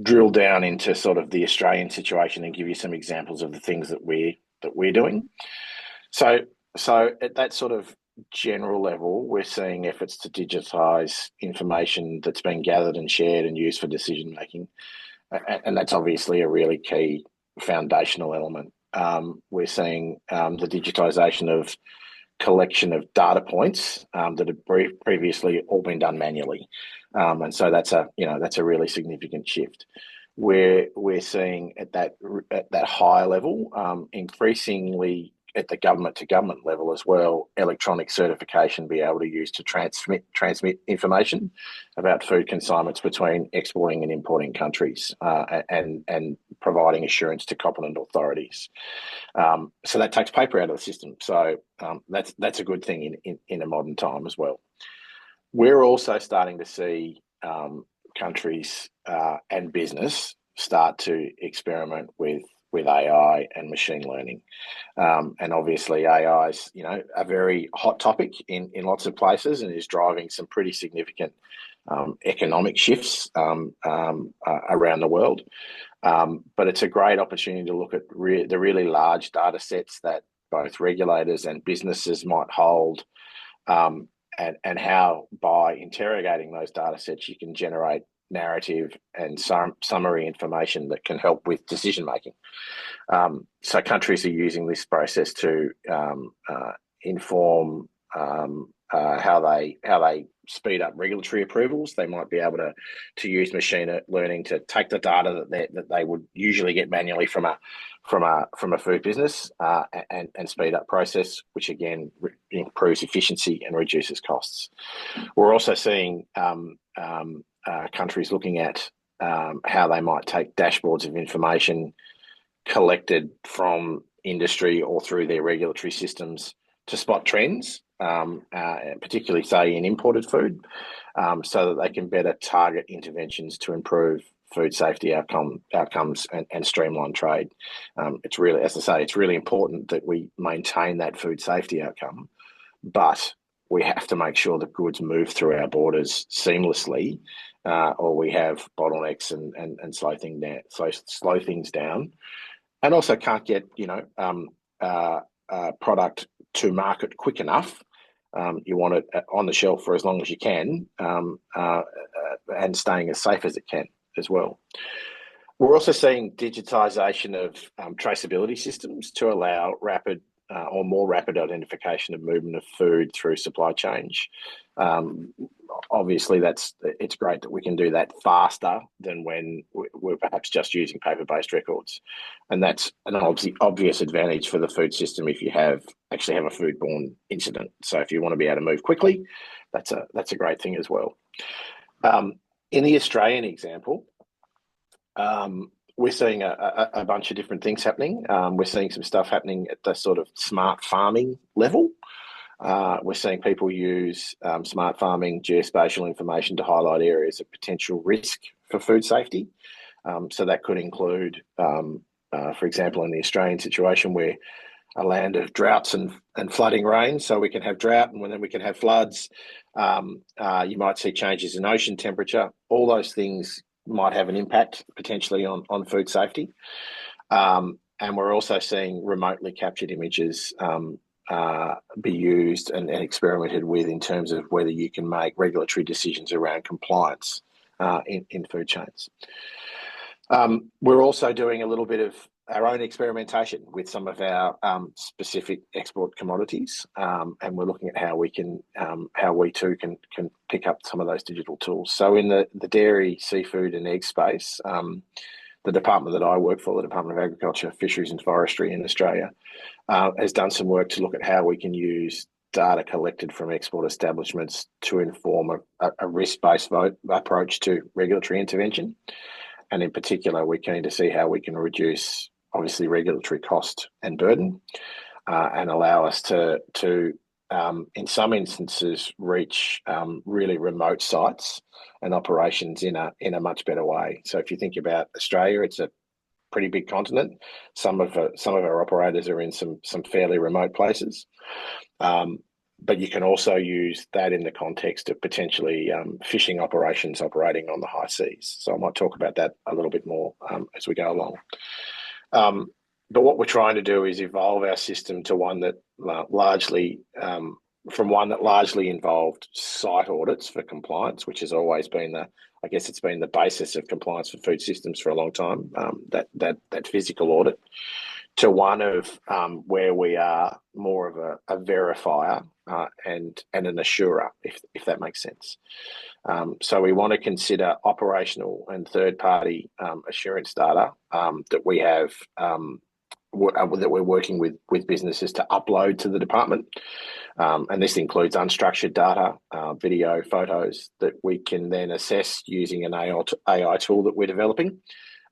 Speaker 4: drill down into sort of the Australian situation and give you some examples of the things that we're doing. So at that sort of general level, we're seeing efforts to digitise information that's been gathered and shared and used for decision making, and that's obviously a really key foundational element. We're seeing the digitisation of collection of data points that have previously all been done manually, and so that's a really significant shift. We're seeing at that higher level, increasingly at the government to government level as well, electronic certification be able to use to transmit information about food consignments between exporting and importing countries, and providing assurance to competent authorities. So that takes paper out of the system. So that's a good thing in a modern time as well. We're also starting to see countries and business start to experiment with AI and machine learning. And obviously AI is, a very hot topic in lots of places and is driving some pretty significant economic shifts around the world. But it's a great opportunity to look at the really large data sets that both regulators and businesses might hold, and how by interrogating those data sets you can generate narrative and summary information that can help with decision making. So countries are using this process to inform how they speed up regulatory approvals. They might be able to use machine learning to take the data that they would usually get manually from a food business and speed up process, which again improves efficiency and reduces costs. We're also seeing countries looking at how they might take dashboards of information collected from industry or through their regulatory systems to spot trends, particularly, say, in imported food, so that they can better target interventions to improve food safety outcomes and streamline trade. It's really, as I say, it's really important that we maintain that food safety outcome, but we have to make sure that goods move through our borders seamlessly, or we have bottlenecks and slow things down, and also can't get product to market quick enough. You want it on the shelf for as long as you can, and staying as safe as it can as well. We're also seeing digitisation of traceability systems to allow rapid or more rapid identification of movement of food through supply chain. Obviously, it's great that we can do that faster than when we're perhaps just using paper-based records, and that's an obvious advantage for the food system if you actually have a foodborne incident. So if you want to be able to move quickly, that's a great thing as well. In the Australian example, we're seeing a bunch of different things happening. We're seeing some stuff happening at the sort of smart farming level. We're seeing people use smart farming geospatial information to highlight areas of potential risk for food safety. So that could include, for example, in the Australian situation, we're a land of droughts and flooding rain, so we can have drought and then we can have floods. You might see changes in ocean temperature. All those things might have an impact potentially on food safety. And we're also seeing remotely captured images be used and experimented with in terms of whether you can make regulatory decisions around compliance in food chains. We're also doing a little bit of our own experimentation with some of our specific export commodities, and we're looking at how we too can pick up some of those digital tools. So in the dairy, seafood, and egg space, the department that I work for, the Department of Agriculture, Fisheries and Forestry in Australia, has done some work to look at how we can use data collected from export establishments to inform a risk-based approach to regulatory intervention. And in particular, we're keen to see how we can reduce, obviously, regulatory cost and burden, and allow us to in some instances, reach really remote sites and operations in a much better way. So if you think about Australia, it's a pretty big continent. Some of our operators are in some fairly remote places. But you can also use that in the context of potentially fishing operations operating on the high seas. So I might talk about that a little bit more as we go along. But what we're trying to do is evolve our system to one that largely involved site audits for compliance, which has always been it's been the basis of compliance for food systems for a long time, that physical audit, to one of where we are more of a verifier and an assurer, if that makes sense. So we want to consider operational and third-party assurance data that we have that we're working with businesses to upload to the department. And this includes unstructured data, video, photos that we can then assess using an AI tool that we're developing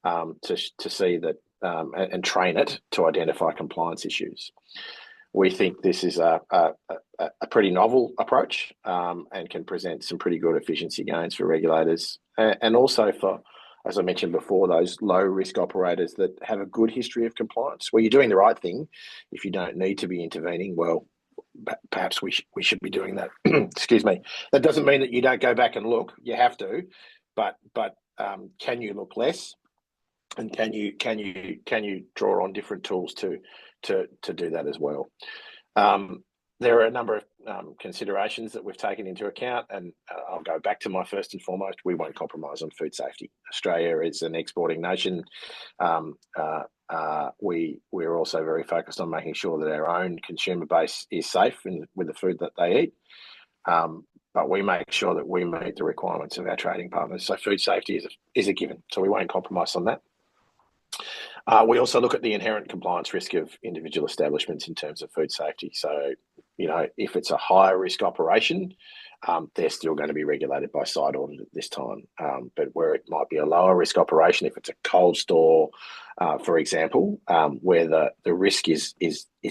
Speaker 4: to see that and train it to identify compliance issues. We think this is a pretty novel approach and can present some pretty good efficiency gains for regulators and also for, as I mentioned before, those low-risk operators that have a good history of compliance, where you're doing the right thing. If you don't need to be intervening, well, perhaps we should be doing that. Excuse me. That doesn't mean that you don't go back and look. You have to, but can you look less? And can you draw on different tools to do that as well? There are a number of considerations that we've taken into account, and I'll go back to my first and foremost. We won't compromise on food safety. Australia is an exporting nation. We're also very focused on making sure that our own consumer base is safe with the food that they eat. But we make sure that we meet the requirements of our trading partners. So food safety is a given. So we won't compromise on that. We also look at the inherent compliance risk of individual establishments in terms of food safety. So, if it's a higher risk operation, they're still going to be regulated by site audit at this time. But where it might be a lower risk operation, if it's a cold store, for example, where the risk is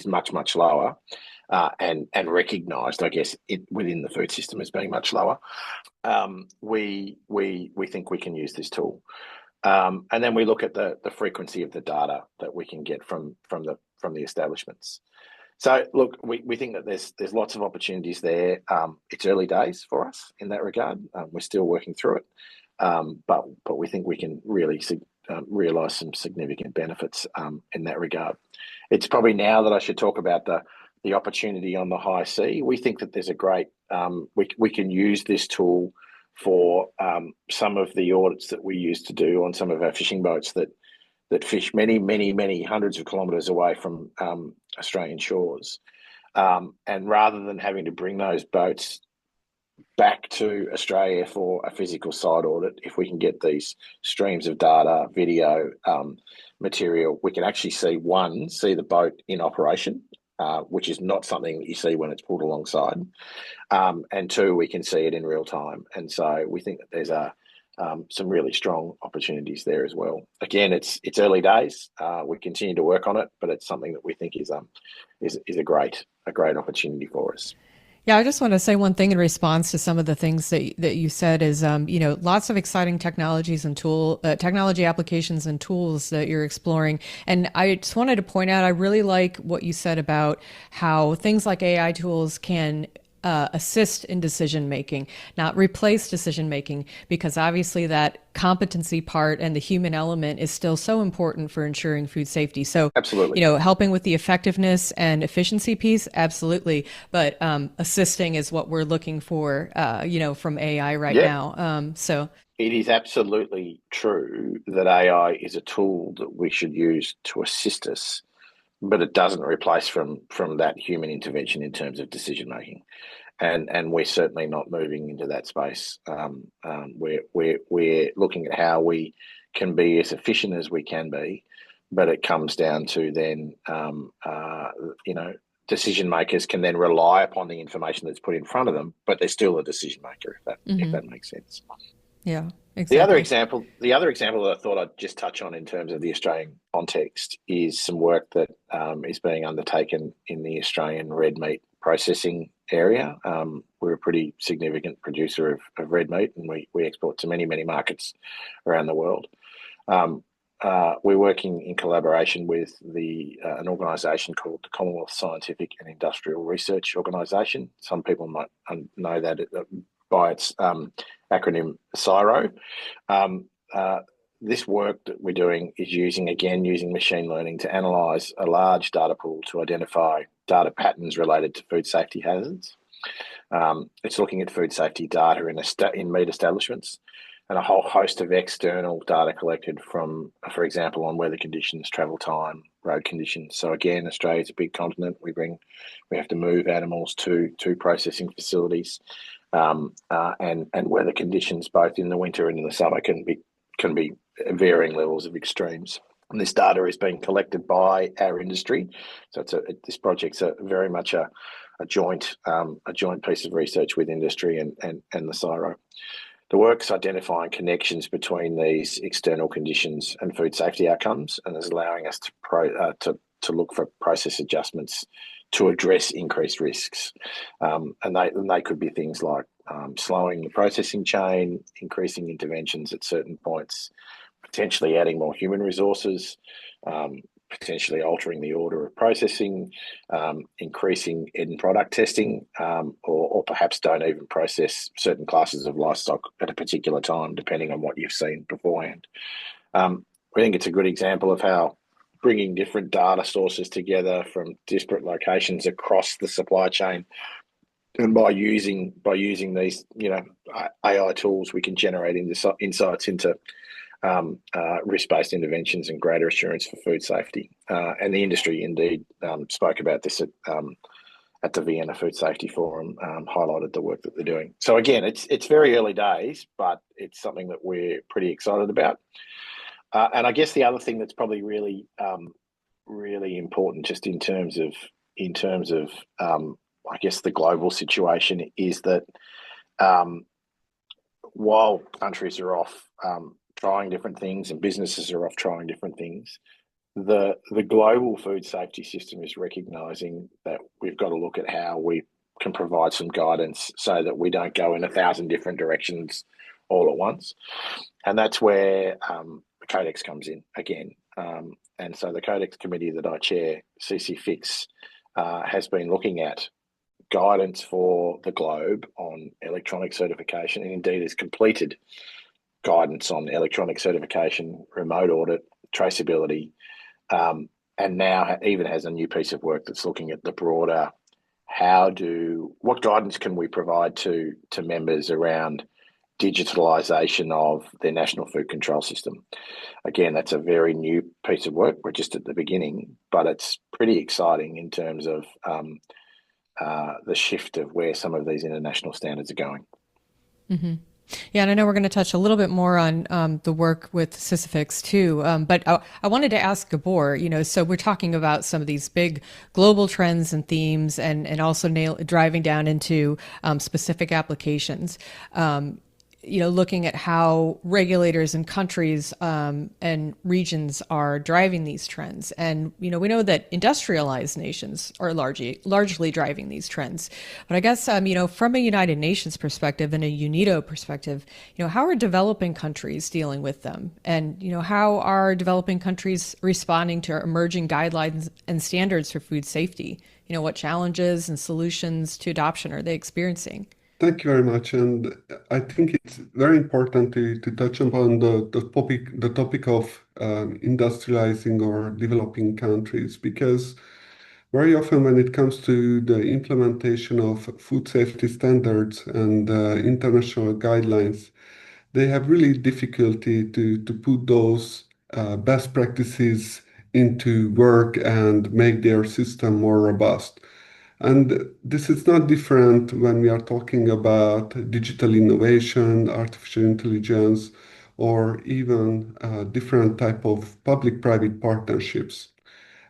Speaker 4: much, much lower and recognised, I guess, within the food system as being much lower, we think we can use this tool. And then we look at the frequency of the data that we can get from the establishments. So look, we think that there's lots of opportunities there. It's early days for us in that regard. We're still working through it, but we think we can really realise some significant benefits in that regard. It's probably now that I should talk about the opportunity on the high sea. We think that there's a great we can use this tool for some of the audits that we used to do on some of our fishing boats that that fish many, many, many hundreds of kilometres away from Australian shores. And rather than having to bring those boats back to Australia for a physical site audit, if we can get these streams of data, video, material, we can actually see the boat in operation, which is not something that you see when it's pulled alongside. And two, we can see it in real time. And so we think that there's some really strong opportunities there as well. Again, it's early days. We continue to work on it, but it's something that we think is a great opportunity for us.
Speaker 2: Yeah, I just want to say one thing in response to some of the things that you said is, lots of exciting technologies and technology applications and tools that you're exploring. And I just wanted to point out, I really like what you said about how things like AI tools can assist in decision making, not replace decision making, because obviously that competency part and the human element is still so important for ensuring food safety. So,
Speaker 4: absolutely,
Speaker 2: helping with the effectiveness and efficiency piece, absolutely, but assisting is what we're looking for, from AI right now. So
Speaker 4: it is absolutely true that AI is a tool that we should use to assist us, but it doesn't replace from that human intervention in terms of decision making. And we're certainly not moving into that space. We're looking at how we can be as efficient as we can be, but it comes down to then, decision makers can then rely upon the information that's put in front of them, but they're still a decision maker, if that makes sense.
Speaker 2: Yeah, exactly.
Speaker 4: The other example that I thought I'd just touch on in terms of the Australian context is some work that is being undertaken in the Australian red meat processing area. We're a pretty significant producer of red meat, and we export to many, many markets around the world. We're working in collaboration with an organisation called the Commonwealth Scientific and Industrial Research Organisation. Some people might know that by its acronym CSIRO. This work that we're doing is using machine learning to analyse a large data pool to identify data patterns related to food safety hazards. It's looking at food safety data in meat establishments and a whole host of external data collected from, for example, on weather conditions, travel time, road conditions. So again, Australia's a big continent. We have to move animals to processing facilities, and weather conditions both in the winter and in the summer can be varying levels of extremes. And this data is being collected by our industry. So this project's very much a joint piece of research with industry and the CSIRO. The work's identifying connections between these external conditions and food safety outcomes, and is allowing us to look for process adjustments to address increased risks. And they could be things like slowing the processing chain, increasing interventions at certain points, potentially adding more human resources, potentially altering the order of processing, increasing end product testing, or perhaps don't even process certain classes of livestock at a particular time, depending on what you've seen beforehand. We think it's a good example of how bringing different data sources together from disparate locations across the supply chain, and by using these AI tools, we can generate insights into risk-based interventions and greater assurance for food safety. And the industry indeed spoke about this at the Vienna Food Safety Forum, highlighted the work that they're doing. So again, it's very early days, but it's something that we're pretty excited about. And I guess the other thing that's probably really important, just in terms of I guess the global situation, is that while countries are off trying different things and businesses are off trying different things, the global food safety system is recognising that we've got to look at how we can provide some guidance so that we don't go in 1,000 different directions all at once. And that's where the Codex comes in again. And so the Codex committee that I chair, CC has been looking at guidance for the globe on electronic certification, and indeed has completed guidance on electronic certification, remote audit, traceability, and now even has a new piece of work that's looking at the broader what guidance can we provide to members around digitalisation of their national food control system. Again, that's a very new piece of work. We're just at the beginning, but it's pretty exciting in terms of the shift of where some of these international standards are going.
Speaker 2: Mm-hmm. Yeah, and I know we're going to touch a little bit more on the work with Sisyphix too, but I wanted to ask Gabor, so we're talking about some of these big global trends and themes and also driving down into specific applications. Looking at how regulators in countries and regions are driving these trends. And, we know that industrialized nations are largely driving these trends. But I guess, from a United Nations perspective and a UNIDO perspective, how are developing countries dealing with them? And, how are developing countries responding to emerging guidelines and standards for food safety? What challenges and solutions to adoption are they experiencing?
Speaker 5: Thank you very much. And I think it's very important to touch upon the topic of industrializing or developing countries, because very often when it comes to the implementation of food safety standards and international guidelines, they have really difficulty to put those best practices into work and make their system more robust. And this is not different when we are talking about digital innovation, artificial intelligence, or even different type of public-private partnerships.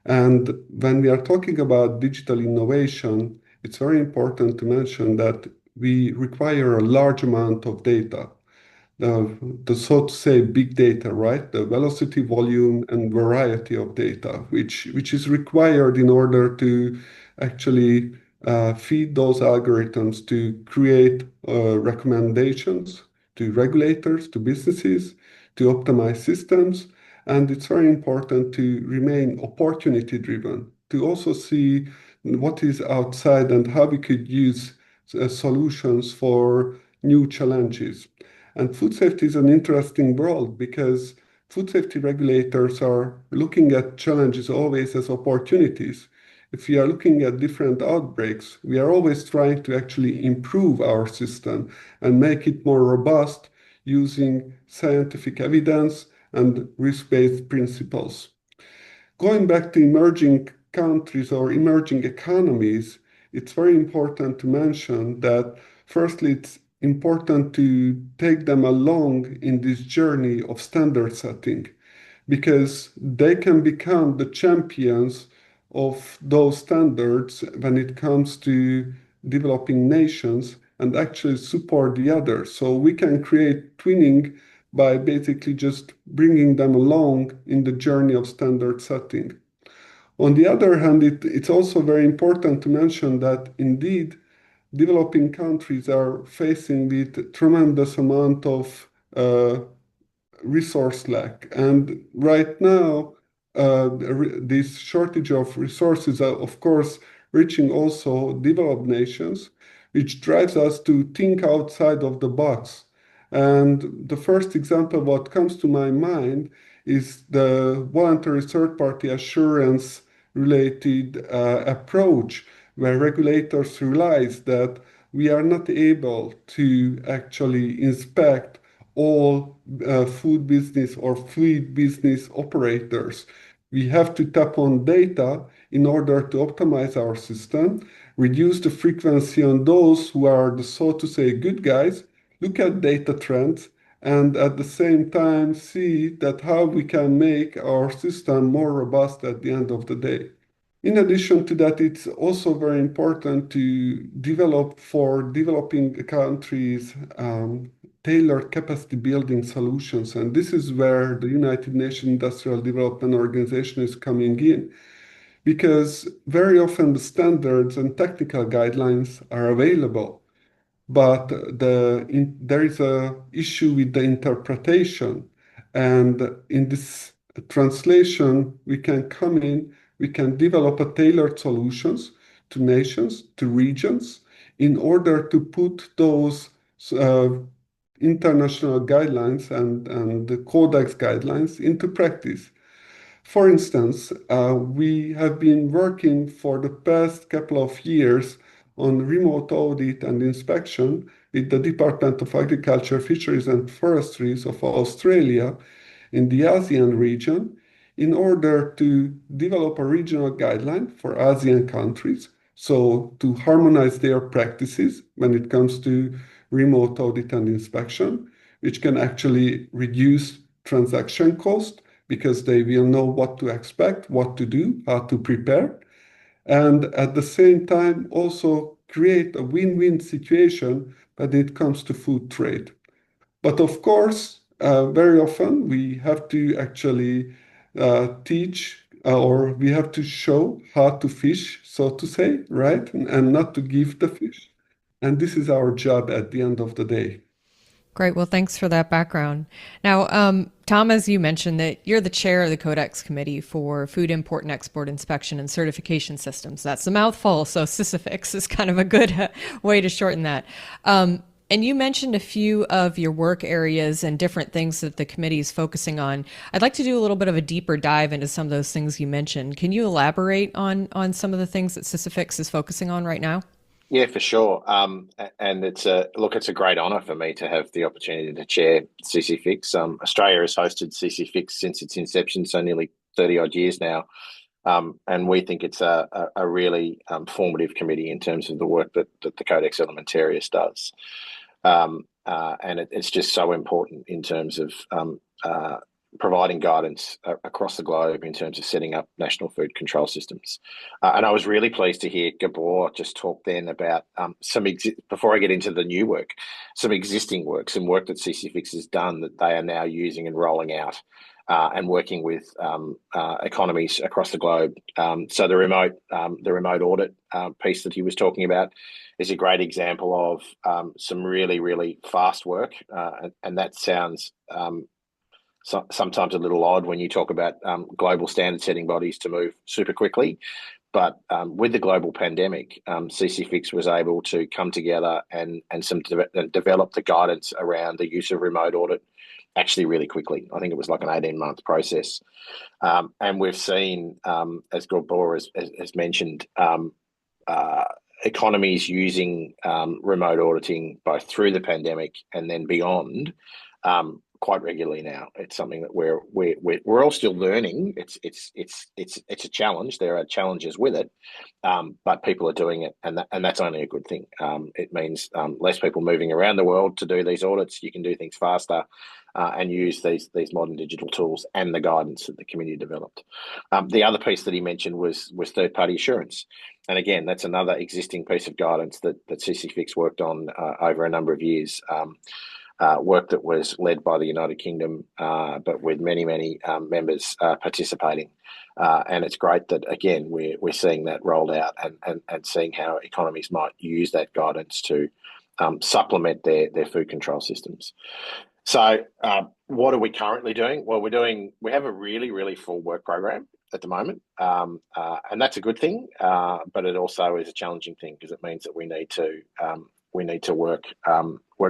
Speaker 5: And when we are talking about digital innovation, it's very important to mention that we require a large amount of data. The so to say big data, right? The velocity, volume, and variety of data, which is required in order to actually feed those algorithms to create recommendations to regulators, to businesses, to optimize systems. And it's very important to remain opportunity driven, to also see what is outside and how we could use solutions for new challenges. And food safety is an interesting world because food safety regulators are looking at challenges always as opportunities. If we are looking at different outbreaks, we are always trying to actually improve our system and make it more robust using scientific evidence and risk-based principles. Going back to emerging countries or emerging economies, it's very important to mention that firstly, it's important to take them along in this journey of standard setting, because they can become the champions of those standards when it comes to developing nations and actually support the others. So we can create twinning by basically just bringing them along in the journey of standard setting. On the other hand, it's also very important to mention that indeed developing countries are facing with tremendous amount of resource lack. And right now, this shortage of resources are, of course, reaching also developed nations, which drives us to think outside of the box. And the first example what comes to my mind is the voluntary third-party assurance related approach, where regulators realize that we are not able to actually inspect all food business or feed business operators. We have to tap on data in order to optimize our system, reduce the frequency on those who are the so to say good guys, look at data trends, and at the same time see that how we can make our system more robust at the end of the day. In addition to that, it's also very important to develop for developing countries tailored capacity building solutions. And this is where the United Nations Industrial Development Organization is coming in, because very often the standards and technical guidelines are available, but there is a issue with the interpretation. And in this translation, we can come in, we can develop a tailored solutions to nations, to regions, in order to put those international guidelines and the Codex guidelines into practice. For instance, we have been working for the past couple of years on remote audit and inspection, with the Department of Agriculture, Fisheries and Forestries of Australia in the ASEAN region in order to develop a regional guideline for ASEAN countries, so to harmonize their practices when it comes to remote audit and inspection, which can actually reduce transaction cost because they will know what to expect, what to do, how to prepare, and at the same time also create a win-win situation when it comes to food trade. But of course, very often we have to actually teach or we have to show how to fish, so to say, right? And not to give the fish. And this is our job at the end of the day.
Speaker 2: Great. Well, thanks for that background. Now, Tom, as you mentioned, that you're the chair of the Codex Committee for Food Import and Export Inspection and Certification Systems. That's a mouthful, so CICIFIX is kind of a good way to shorten that. And you mentioned a few of your work areas and different things that the committee is focusing on. I'd like to do a little bit of a deeper dive into some of those things you mentioned. Can you elaborate on some of the things that CICIFIX is focusing on right now?
Speaker 4: Yeah, for sure. And it's a great honour for me to have the opportunity to chair CCFIX. Australia has hosted CCFIX since its inception, so nearly 30 odd years now. And we think it's a really formative committee in terms of the work that the Codex Alimentarius does. And it's just so important in terms of providing guidance across the globe in terms of setting up national food control systems. And I was really pleased to hear Gabor just talk then about before I get into the new work, some existing work, some work that CCFIX has done that they are now using and rolling out and working with economies across the globe. So the remote audit piece that he was talking about is a great example of some really, really fast work. And that sounds sometimes a little odd when you talk about global standard setting bodies to move super quickly. But with the global pandemic, CCFIX was able to come together and develop the guidance around the use of remote audit actually really quickly. I think it was like an 18-month process. And we've seen, as Gabor has mentioned, economies using remote auditing both through the pandemic and then beyond quite regularly now. It's something that we're all still learning. It's a challenge. There are challenges with it, but people are doing it, and that's only a good thing. It means less people moving around the world to do these audits. You can do things faster and use these modern digital tools and the guidance that the community developed. The other piece that he mentioned was third-party assurance. And again, that's another existing piece of guidance that CCFIX worked on over a number of years. Work that was led by the United Kingdom, but with many members participating. And it's great that, again, we're seeing that rolled out and seeing how economies might use that guidance to supplement their food control systems. So what are we currently doing? Well, we have a really, really full work program at the moment, and that's a good thing, but it also is a challenging thing because it means that we need to work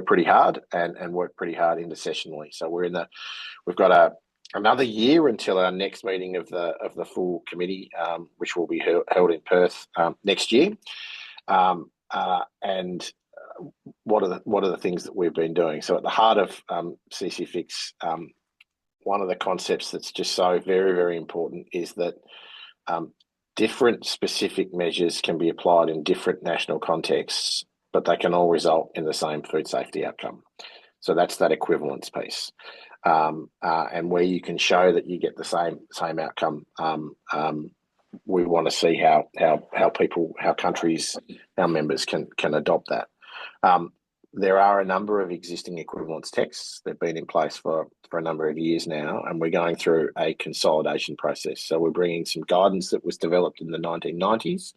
Speaker 4: pretty hard and work pretty hard intersessionally. So we've got another year until our next meeting of the full committee, which will be held in Perth next year. And what are the things that we've been doing? So at the heart of CCFIX, one of the concepts that's just so very, very important is that different specific measures can be applied in different national contexts, but they can all result in the same food safety outcome. So that's that equivalence piece. And where you can show that you get the same outcome, we want to see how countries, our members can adopt that. There are a number of existing equivalence texts that have been in place for a number of years now, and we're going through a consolidation process. So we're bringing some guidance that was developed in the 1990s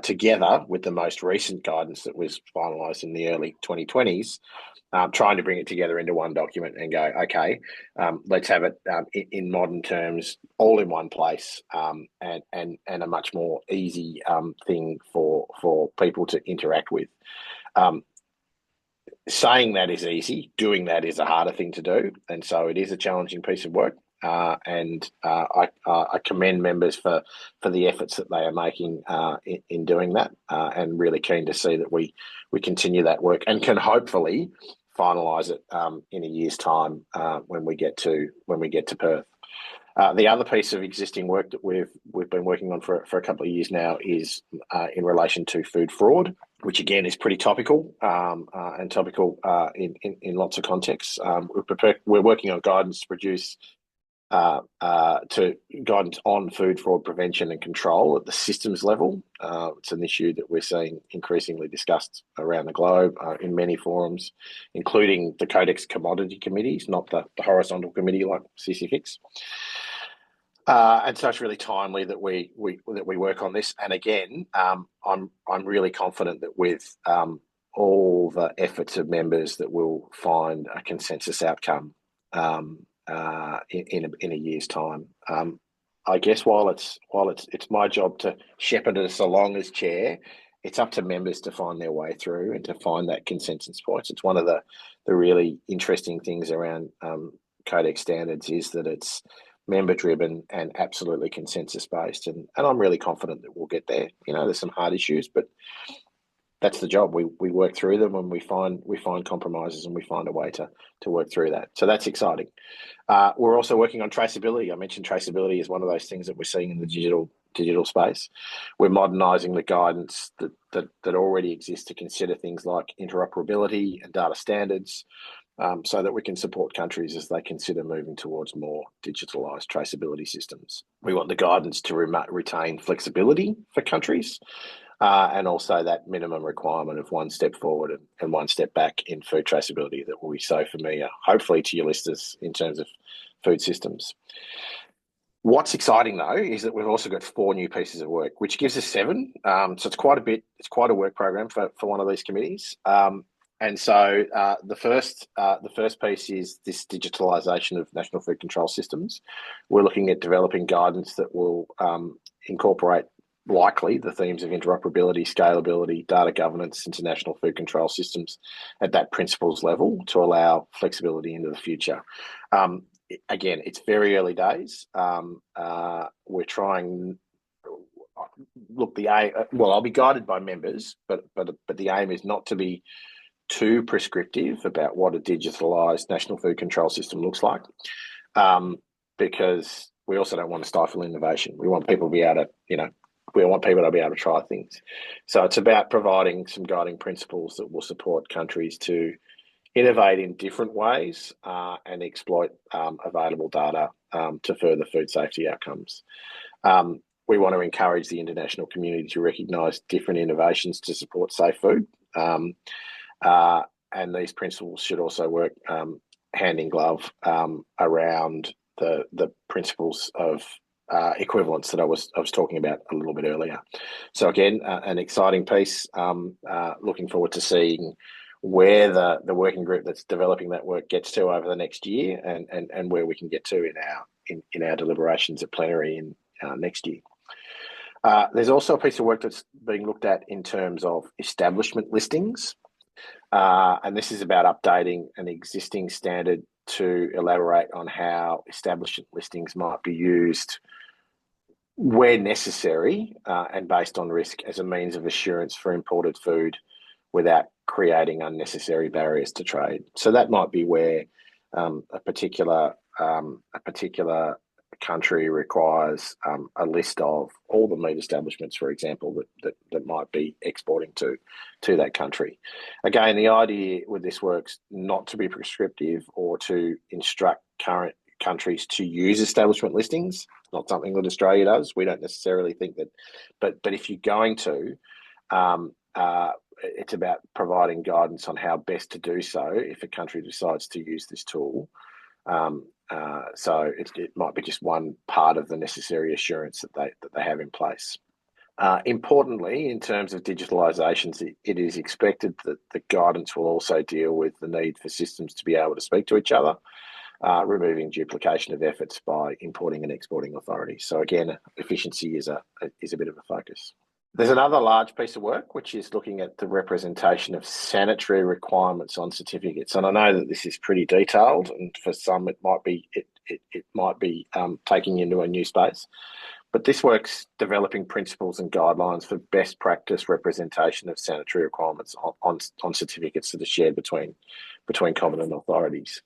Speaker 4: together with the most recent guidance that was finalised in the early 2020s, trying to bring it together into one document and go, okay, let's have it in modern terms, all in one place, and a much more easy thing for people to interact with. Saying that is easy, doing that is a harder thing to do, and so it is a challenging piece of work. and I commend members for the efforts that they are making in doing that, and really keen to see that we continue that work and can hopefully finalise it in a year's time when we get to Perth. The other piece of existing work that we've been working on for a couple of years now is in relation to food fraud, which again is pretty topical and topical in lots of contexts. We're working on guidance to produce to guidance on food fraud prevention and control at the systems level. It's an issue that we're seeing increasingly discussed around the globe in many forums, including the Codex Commodity Committees, not the horizontal committee like CCFIX. And so it's really timely that we work on this. And again, I'm really confident that with all the efforts of members that we'll find a consensus outcome in a year's time. I guess while it's my job to shepherd us along as chair, it's up to members to find their way through and to find that consensus point. It's one of the really interesting things around Codex standards is that it's member driven and absolutely consensus based, and I'm really confident that we'll get there. There's some hard issues, but that's the job. We work through them and we find compromises and we find a way to work through that. So that's exciting. We're also working on traceability. I mentioned traceability is one of those things that we're seeing in the digital space. We're modernising the guidance that already exists to consider things like interoperability and data standards, so that we can support countries as they consider moving towards more digitalised traceability systems. We want the guidance to retain flexibility for countries, and also that minimum requirement of one step forward and one step back in food traceability that will be so familiar, hopefully, to your listeners in terms of food systems. What's exciting, though, is that we've also got 4 new pieces of work, which gives us 7. So it's quite a bit. It's quite a work program for one of these committees. And so the first piece is this digitalisation of national food control systems. We're looking at developing guidance that will incorporate likely the themes of interoperability, scalability, data governance, international food control systems at that principles level to allow flexibility into the future. Again, it's very early days. We're trying. Look, I'll be guided by members, but the aim is not to be too prescriptive about what a digitalised national food control system looks like, because we also don't want to stifle innovation. We want people to be able to, we want people to be able to try things. So it's about providing some guiding principles that will support countries to innovate in different ways and exploit available data to further food safety outcomes. We want to encourage the international community to recognise different innovations to support safe food. And these principles should also work hand in glove around the principles of equivalence that I was talking about a little bit earlier. So again, an exciting piece. Looking forward to seeing where the working group that's developing that work gets to over the next year, and where we can get to in our deliberations at plenary in next year. There's also a piece of work that's being looked at in terms of establishment listings. And this is about updating an existing standard to elaborate on how establishment listings might be used where necessary and based on risk as a means of assurance for imported food without creating unnecessary barriers to trade. So that might be where a particular country requires a list of all the meat establishments, for example, that might be exporting to that country. Again, the idea with this work's not to be prescriptive or to instruct current countries to use establishment listings. It's not something that Australia does. We don't necessarily think that, but if you're going to, it's about providing guidance on how best to do so if a country decides to use this tool. So it might be just one part of the necessary assurance that they have in place. Importantly, in terms of digitalisations, it is expected that the guidance will also deal with the need for systems to be able to speak to each other, removing duplication of efforts by importing and exporting authorities. So again, efficiency is a bit of a focus. There's another large piece of work which is looking at the representation of sanitary requirements on certificates, and I know that this is pretty detailed, and for some it might be taking you into a new space. But this work's developing principles and guidelines for best practice representation of sanitary requirements on certificates that are shared between competent authorities.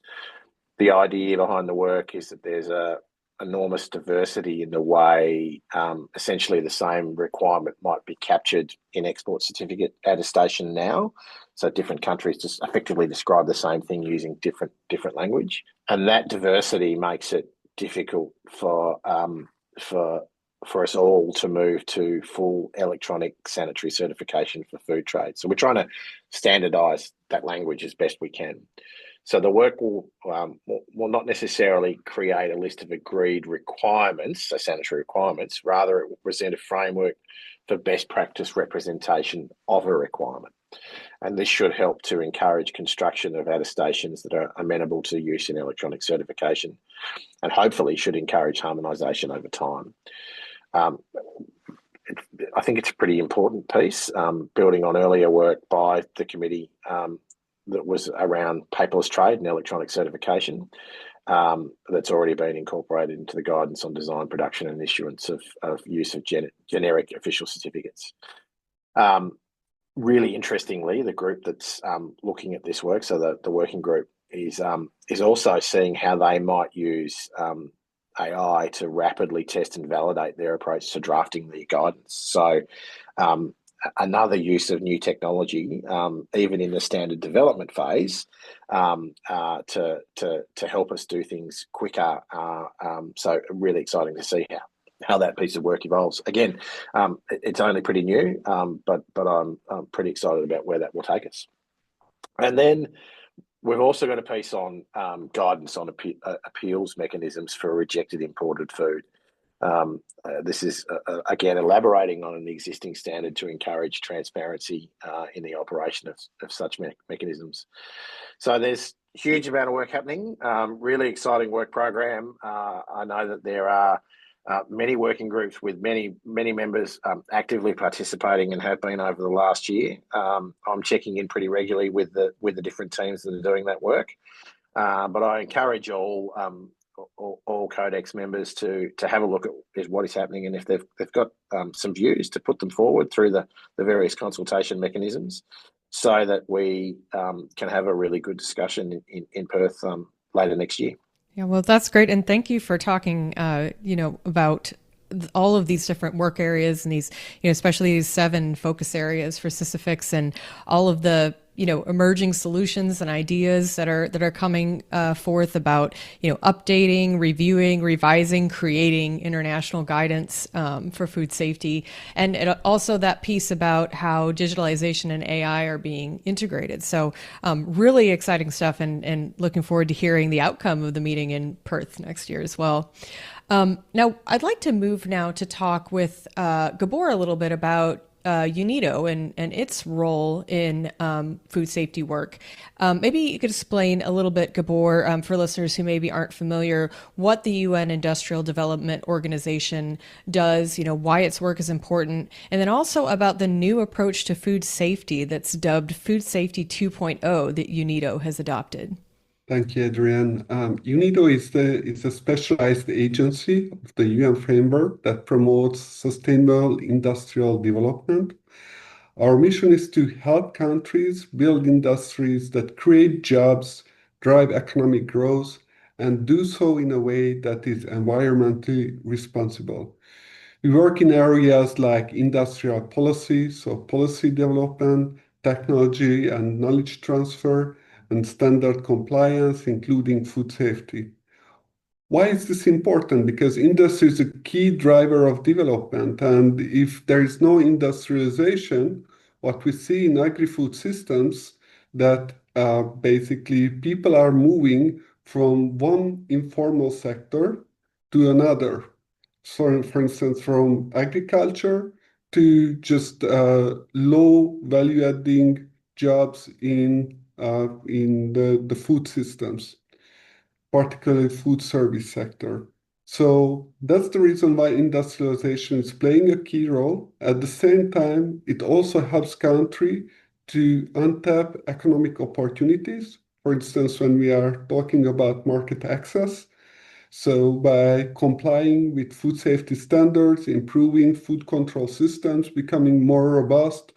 Speaker 4: The idea behind the work is that there's a enormous diversity in the way essentially the same requirement might be captured in export certificate attestation now. So different countries just effectively describe the same thing using different language, and that diversity makes it difficult for us all to move to full electronic sanitary certification for food trade. So we're trying to standardise that language as best we can. So the work will not necessarily create a list of agreed requirements, so sanitary requirements. Rather, it will present a framework for best practice representation of a requirement. And this should help to encourage construction of attestations that are amenable to use in electronic certification, and hopefully should encourage harmonisation over time. I think it's a pretty important piece, building on earlier work by the committee that was around paperless trade and electronic certification, that's already been incorporated into the guidance on design, production and issuance of use of generic official certificates. Really interestingly, the group that's looking at this work, so the working group, is also seeing how they might use AI to rapidly test and validate their approach to drafting the guidance. So another use of new technology, even in the standard development phase, to help us do things quicker. So really exciting to see how that piece of work evolves. Again, it's only pretty new, but I'm pretty excited about where that will take us. And then we've also got a piece on guidance on appeals mechanisms for rejected imported food. This is, again, elaborating on an existing standard to encourage transparency in the operation of such mechanisms. So there's a huge amount of work happening, really exciting work program. I know that there are many working groups with many members actively participating and have been over the last year. I'm checking in pretty regularly with the different teams that are doing that work, but I encourage all Codex members to have a look at what is happening, and if they've got some views, to put them forward through the various consultation mechanisms, so that we can have a really good discussion in Perth later next year.
Speaker 2: Yeah, well, that's great. And thank you for talking, about all of these different work areas and these, especially these 7 focus areas for Sisyphix, and all of the, emerging solutions and ideas that are coming forth about, updating, reviewing, revising, creating international guidance for food safety. And also that piece about how digitalization and AI are being integrated. So really exciting stuff, and looking forward to hearing the outcome of the meeting in Perth next year as well. Now, I'd like to move now to talk with Gabor a little bit about UNIDO and its role in food safety work. Maybe you could explain a little bit, Gabor, for listeners who maybe aren't familiar, what the UN Industrial Development Organization does, why its work is important, and then also about the new approach to food safety that's dubbed Food Safety 2.0 that UNIDO has adopted.
Speaker 5: Thank you, Adrienne. UNIDO is a specialized agency of the UN framework that promotes sustainable industrial development. Our mission is to help countries build industries that create jobs, drive economic growth, and do so in a way that is environmentally responsible. We work in areas like industrial policy, so policy development, technology and knowledge transfer, and standard compliance, including food safety. Why is this important? Because industry is a key driver of development, and if there is no industrialization, what we see in agri-food systems, that basically people are moving from one informal sector to another. So, for instance, from agriculture to just low value-adding jobs in the food systems, particularly food service sector. So that's the reason why industrialization is playing a key role. At the same time, it also helps country to untap economic opportunities. For instance, when we are talking about market access, so by complying with food safety standards, improving food control systems, becoming more robust,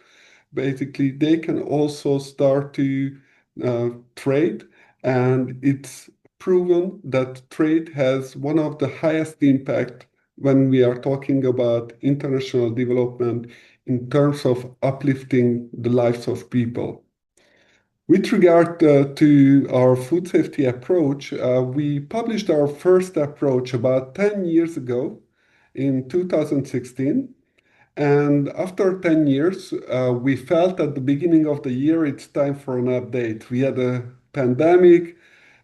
Speaker 5: basically they can also start to trade. And it's proven that trade has one of the highest impact when we are talking about international development in terms of uplifting the lives of people. With regard to our food safety approach, we published our first approach about 10 years ago in 2016. And after 10 years, we felt at the beginning of the year it's time for an update. We had a pandemic,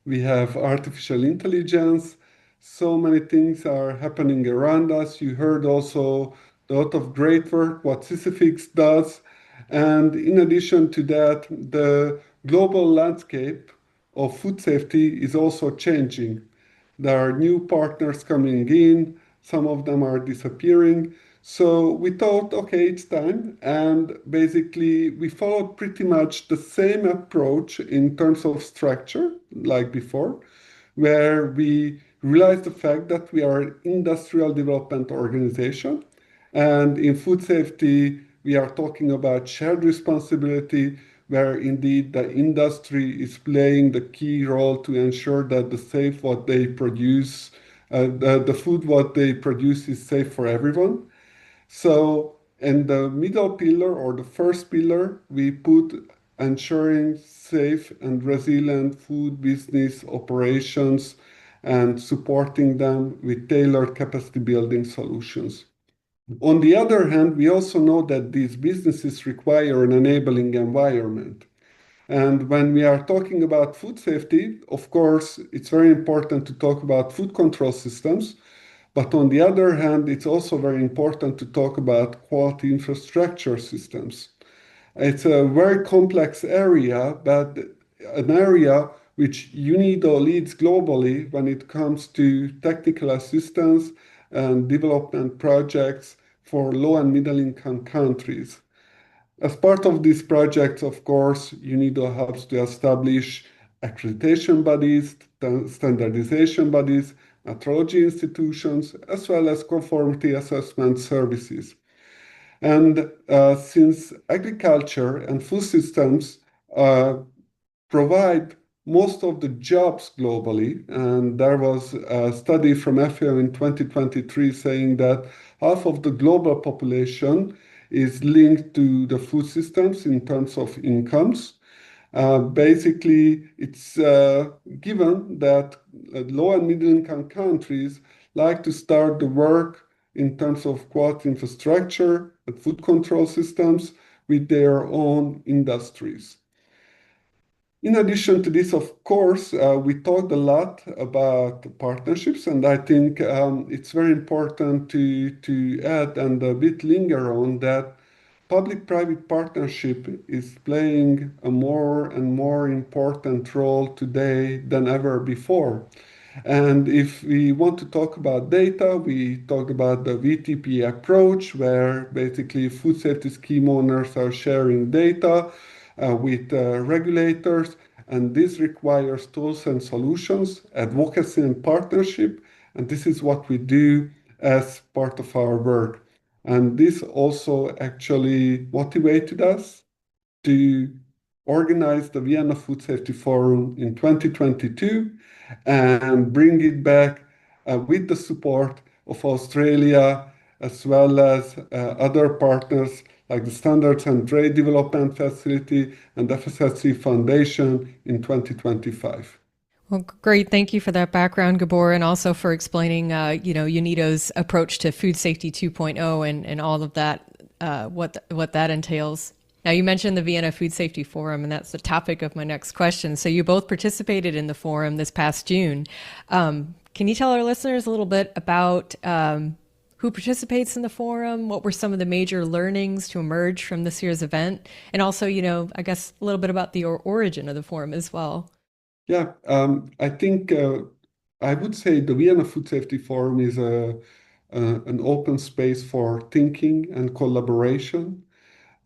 Speaker 5: we have artificial intelligence, so many things are happening around us. You heard also a lot of great work what Sisyphix does. And in addition to that, the global landscape of food safety is also changing. There are new partners coming in, some of them are disappearing. So we thought, okay, it's time. And basically, we followed pretty much the same approach in terms of structure, like before, where we realized the fact that we are an industrial development organization. And in food safety, we are talking about shared responsibility, where indeed the industry is playing the key role to ensure that the safe what they produce, the food what they produce is safe for everyone. So in the middle pillar or the first pillar, we put ensuring safe and resilient food business operations and supporting them with tailored capacity building solutions. On the other hand, we also know that these businesses require an enabling environment. And when we are talking about food safety, of course, it's very important to talk about food control systems. But on the other hand, it's also very important to talk about quality infrastructure systems. It's a very complex area, but an area which UNIDO leads globally when it comes to technical assistance and development projects for low and middle income countries. As part of these projects, of course, UNIDO helps to establish accreditation bodies, standardization bodies, metrology institutions, as well as conformity assessment services. And since agriculture and food systems provide most of the jobs globally, and there was a study from FAO in 2023 saying that half of the global population is linked to the food systems in terms of incomes. Basically, it's given that low and middle income countries like to start the work in terms of quality infrastructure and food control systems with their own industries. In addition to this, of course, we talked a lot about partnerships, and I think it's very important to add and a bit linger on that public-private partnership is playing a more and more important role today than ever before. And if we want to talk about data, we talk about the VTP approach, where basically food safety scheme owners are sharing data with regulators, and this requires tools and solutions, advocacy and partnership, and this is what we do as part of our work. And this also actually motivated us to organize the Vienna Food Safety Forum in 2022 and bring it back with the support of Australia as well as other partners like the Standards and Trade Development Facility and FSSC Foundation in 2025.
Speaker 2: Well, great. Thank you for that background, Gabor, and also for explaining, UNIDO's approach to Food Safety 2.0 and all of that, what that entails. Now, you mentioned the Vienna Food Safety Forum, and that's the topic of my next question. So you both participated in the forum this past June. Can you tell our listeners a little bit about who participates in the forum? What were some of the major learnings to emerge from this year's event? And also, I guess a little bit about the origin of the forum as well.
Speaker 5: Yeah, I think I would say the Vienna Food Safety Forum is an open space for thinking and collaboration.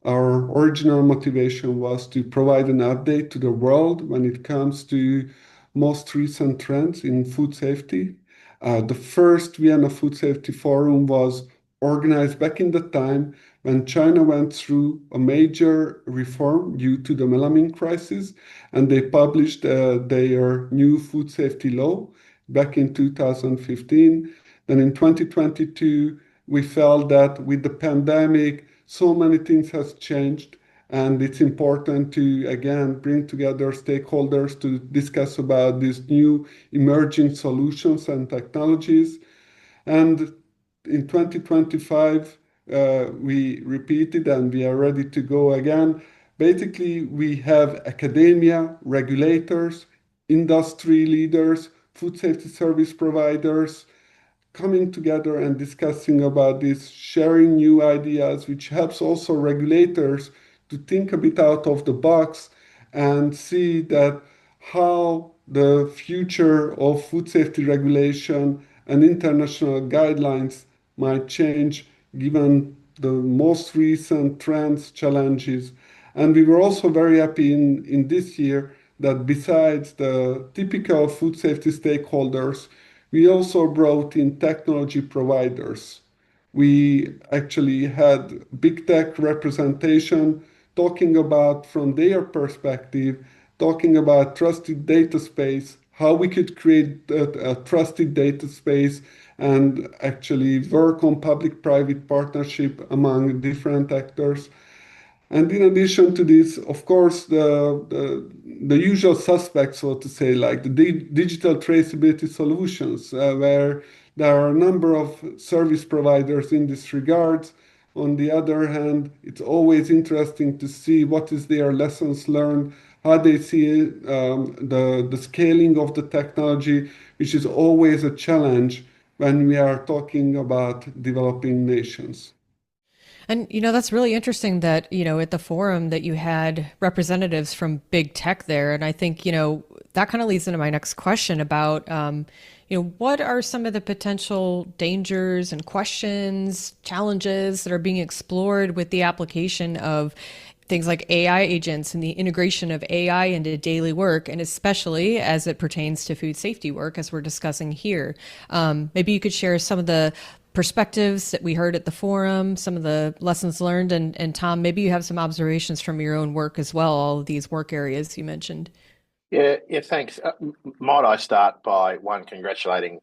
Speaker 5: Our original motivation was to provide an update to the world when it comes to most recent trends in food safety. The first Vienna Food Safety Forum was organized back in the time when China went through a major reform due to the melamine crisis, and they published their new food safety law back in 2015. Then in 2022, we felt that with the pandemic, so many things has changed, and it's important to again bring together stakeholders to discuss about these new emerging solutions and technologies. And in 2025, we repeated and we are ready to go again. Basically, we have academia, regulators, industry leaders, food safety service providers, coming together and discussing about this, sharing new ideas, which helps also regulators to think a bit out of the box and see that how the future of food safety regulation and international guidelines might change given the most recent trends, challenges. And we were also very happy in this year that besides the typical food safety stakeholders, we also brought in technology providers. We actually had big tech representation talking about from their perspective, talking about trusted data space, how we could create a trusted data space and actually work on public-private partnership among different actors. And in addition to this, of course, the usual suspects, so to say, like the digital traceability solutions, where there are a number of service providers in this regard. On the other hand, it's always interesting to see what is their lessons learned, how they see the scaling of the technology, which is always a challenge when we are talking about developing nations.
Speaker 2: And, that's really interesting that, at the forum that you had representatives from big tech there. And I think, that kind of leads into my next question about, what are some of the potential dangers and questions, challenges that are being explored with the application of things like AI agents and the integration of AI into daily work, and especially as it pertains to food safety work, as we're discussing here. Maybe you could share some of the perspectives that we heard at the forum, some of the lessons learned, and Tom, maybe you have some observations from your own work as well, all of these work areas you mentioned.
Speaker 4: Yeah, thanks. Might I start by congratulating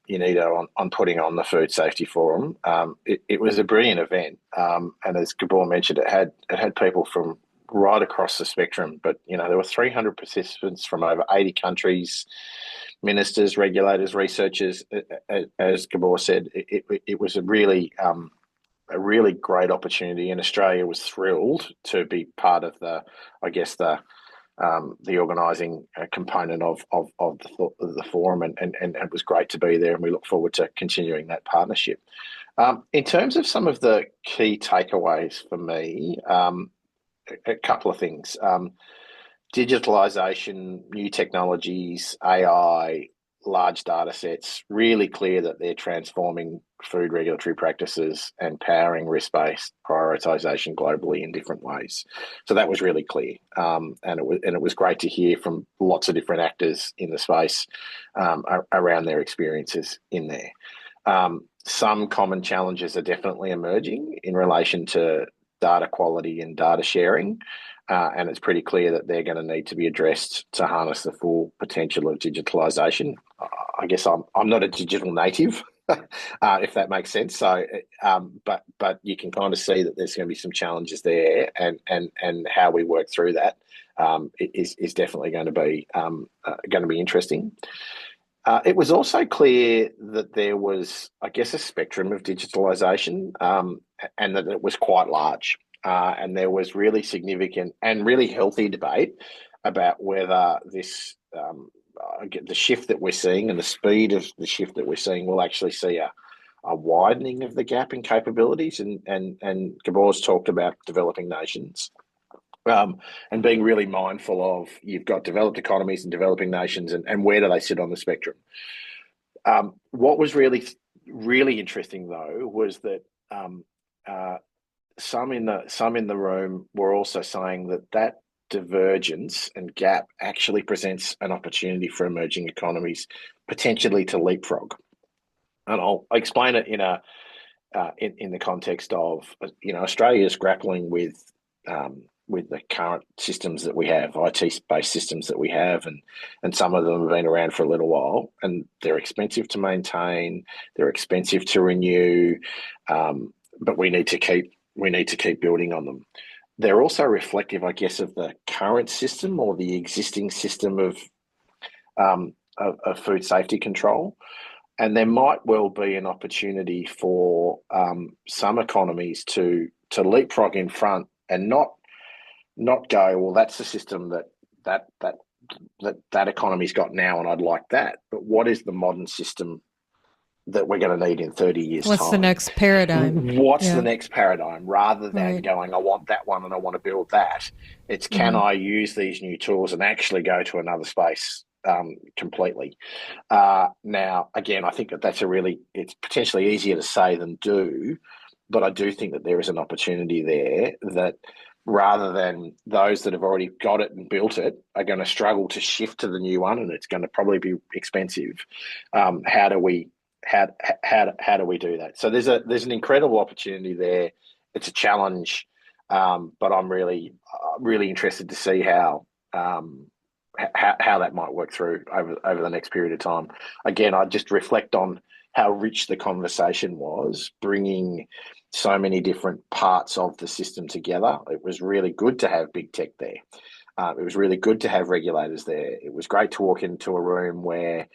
Speaker 4: UNIDO on putting on the Food Safety Forum. It was a brilliant event, and as Gabor mentioned, it had people from right across the spectrum. But there were 300 participants from over 80 countries, ministers, regulators, researchers. As Gabor said, it was a really great opportunity, and Australia was thrilled to be part of the organising component of the forum, and it was great to be there, and we look forward to continuing that partnership. In terms of some of the key takeaways for me, a couple of things. Digitalisation, new technologies, AI, large data sets, really clear that they're transforming food regulatory practices and powering risk-based prioritisation globally in different ways. So that was really clear, and it was great to hear from lots of different actors in the space around their experiences in there. Some common challenges are definitely emerging in relation to data quality and data sharing. And it's pretty clear that they're going to need to be addressed to harness the full potential of digitalisation. I guess I'm not a digital native, if that makes sense. So, but you can kind of see that there's going to be some challenges there, and how we work through that is definitely going to be interesting. It was also clear that there was, I guess, a spectrum of digitalisation, and that it was quite large. And there was really significant and really healthy debate about whether this, the shift that we're seeing and the speed of the shift that we're seeing will actually see a widening of the gap in capabilities. And Gabor's talked about developing nations. and being really mindful of you've got developed economies and developing nations, and where do they sit on the spectrum. What was really interesting though was that some in the room were also saying that divergence and gap actually presents an opportunity for emerging economies potentially to leapfrog. And I'll explain it in the context of, Australia is grappling with the current systems that we have, IT-based systems that we have, and some of them have been around for a little while, and they're expensive to maintain, they're expensive to renew, but we need to keep building on them. They're also reflective, I guess, of the current system or the existing system of food safety control. And there might well be an opportunity for some economies to leapfrog in front and not go, well, that's the system that economy's got now, and I'd like that. But what is the modern system that we're going to need in 30 years'
Speaker 2: What's
Speaker 4: time?
Speaker 2: the next paradigm?
Speaker 4: What's the next paradigm? Rather than going, I want that one and I want to build that. It's can I use these new tools and actually go to another space completely? Now, again, I think that's it's potentially easier to say than do, but I do think that there is an opportunity there that rather than those that have already got it and built it are going to struggle to shift to the new one, and it's going to probably be expensive. How do we do that? So there's an incredible opportunity there. It's a challenge, but I'm really interested to see how that might work through over the next period of time. Again, I just reflect on how rich the conversation was, bringing so many different parts of the system together. It was really good to have big tech there. It was really good to have regulators there. It was great to walk into a room where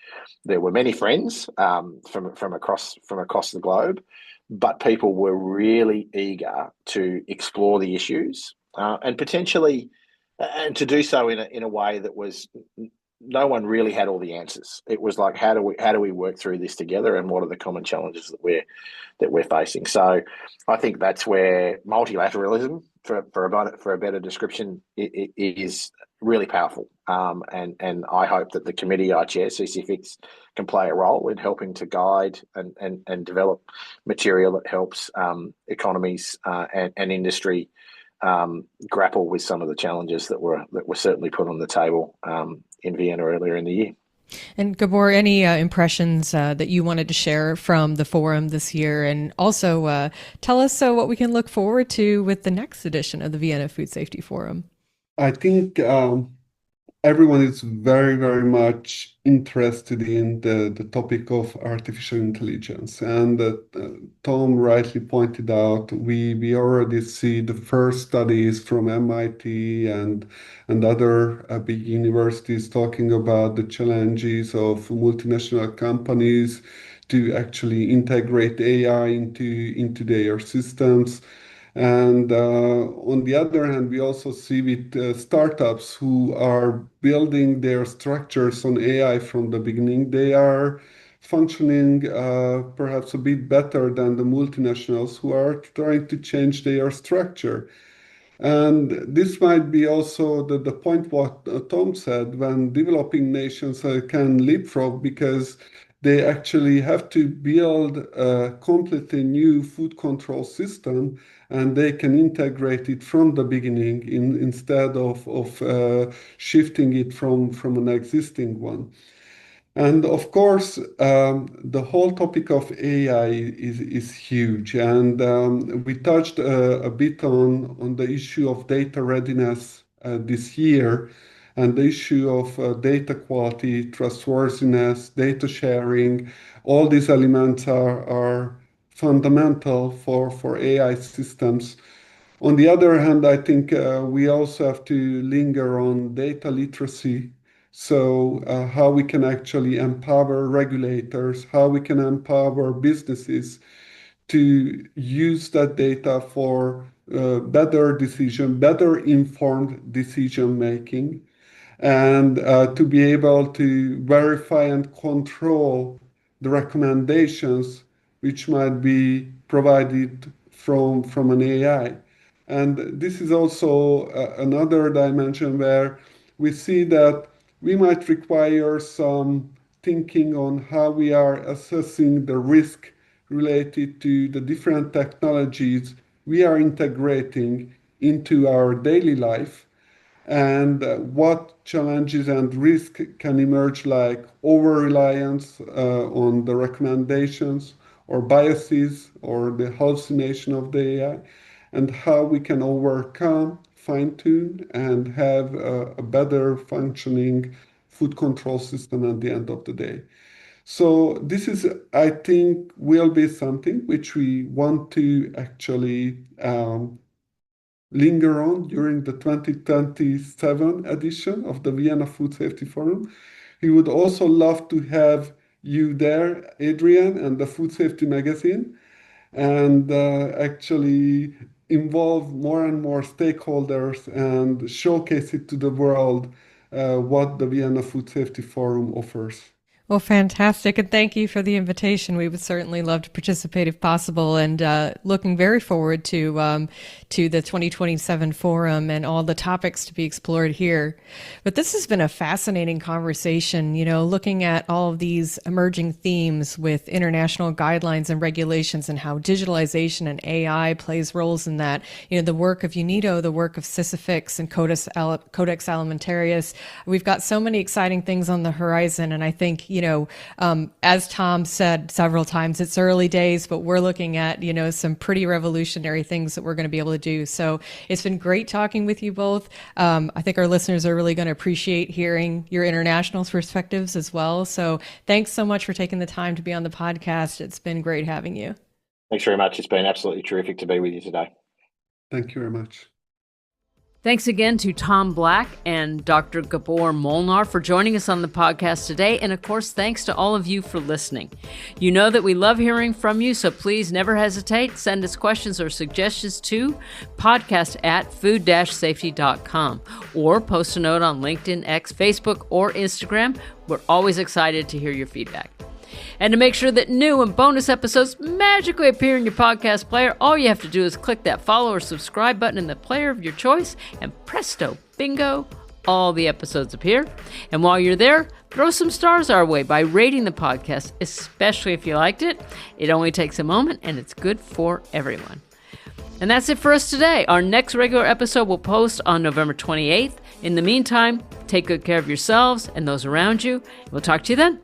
Speaker 4: there were many friends from across the globe, but people were really eager to explore the issues and potentially, and to do so in a way that was, no one really had all the answers. It was like, how do we work through this together, and what are the common challenges that we're facing? So I think that's where multilateralism, for a better description, it is really powerful. And I hope that the committee I chair, CCFIX, can play a role in helping to guide and develop material that helps economies and industry grapple with some of the challenges that were certainly put on the table in Vienna earlier in the year.
Speaker 2: And Gabor, any impressions that you wanted to share from the forum this year, and also tell us what we can look forward to with the next edition of the Vienna Food Safety Forum?
Speaker 5: I think everyone is very, very much interested in the topic of artificial intelligence. And Tom rightly pointed out, we already see the first studies from MIT and other big universities talking about the challenges of multinational companies to actually integrate AI into their systems. And on the other hand, we also see with startups who are building their structures on AI from the beginning, they are functioning perhaps a bit better than the multinationals who are trying to change their structure. And this might be also the point what Tom said, when developing nations can leapfrog, because they actually have to build a completely new food control system, and they can integrate it from the beginning instead of shifting it from an existing one. And of course, the whole topic of AI is huge. And we touched a bit on the issue of data readiness this year, and the issue of data quality, trustworthiness, data sharing. All these elements are fundamental for AI systems. On the other hand, I think we also have to linger on data literacy. So, how we can actually empower regulators, how we can empower businesses to use that data for better informed decision making, and to be able to verify and control the recommendations which might be provided from an AI. And this is also another dimension where we see that we might require some thinking on how we are assessing the risk related to the different technologies we are integrating into our daily life, and what challenges and risk can emerge, like over-reliance on the recommendations or biases or the hallucination of the AI, and how we can overcome, fine-tune, and have a better functioning food control system at the end of the day. So this is, I think, will be something which we want to actually linger on during the 2027 edition of the Vienna Food Safety Forum. We would also love to have you there, Adrian, and the Food Safety Magazine, and actually involve more and more stakeholders and showcase it to the world what the Vienna Food Safety Forum offers.
Speaker 2: Well, fantastic. And thank you for the invitation. We would certainly love to participate if possible, and looking very forward to the 2027 forum and all the topics to be explored here. But this has been a fascinating conversation, looking at all of these emerging themes with international guidelines and regulations and how digitalization and AI plays roles in that. The work of UNIDO, the work of Sisyphix and Codex Alimentarius. We've got so many exciting things on the horizon, and I think, as Tom said several times, it's early days, but we're looking at, some pretty revolutionary things that we're going to be able to do. So it's been great talking with you both. I think our listeners are really going to appreciate hearing your international perspectives as well. So thanks so much for taking the time to be on the podcast. It's been great having you.
Speaker 4: Thanks very much. It's been absolutely terrific to be with you today.
Speaker 5: Thank you very much.
Speaker 1: Thanks again to Tom Black and Dr. Gabor Molnar for joining us on the podcast today. And of course, thanks to all of you for listening. You know that we love hearing from you, so please never hesitate. Send us questions or suggestions to podcast@food-safety.com or post a note on LinkedIn, X, Facebook, or Instagram. We're always excited to hear your feedback. And to make sure that new and bonus episodes magically appear in your podcast player, all you have to do is click that follow or subscribe button in the player of your choice, and presto, bingo, all the episodes appear. And while you're there, throw some stars our way by rating the podcast, especially if you liked it. It only takes a moment, and it's good for everyone. And that's it for us today. Our next regular episode will post on November 28th. In the meantime, take good care of yourselves and those around you. We'll talk to you then.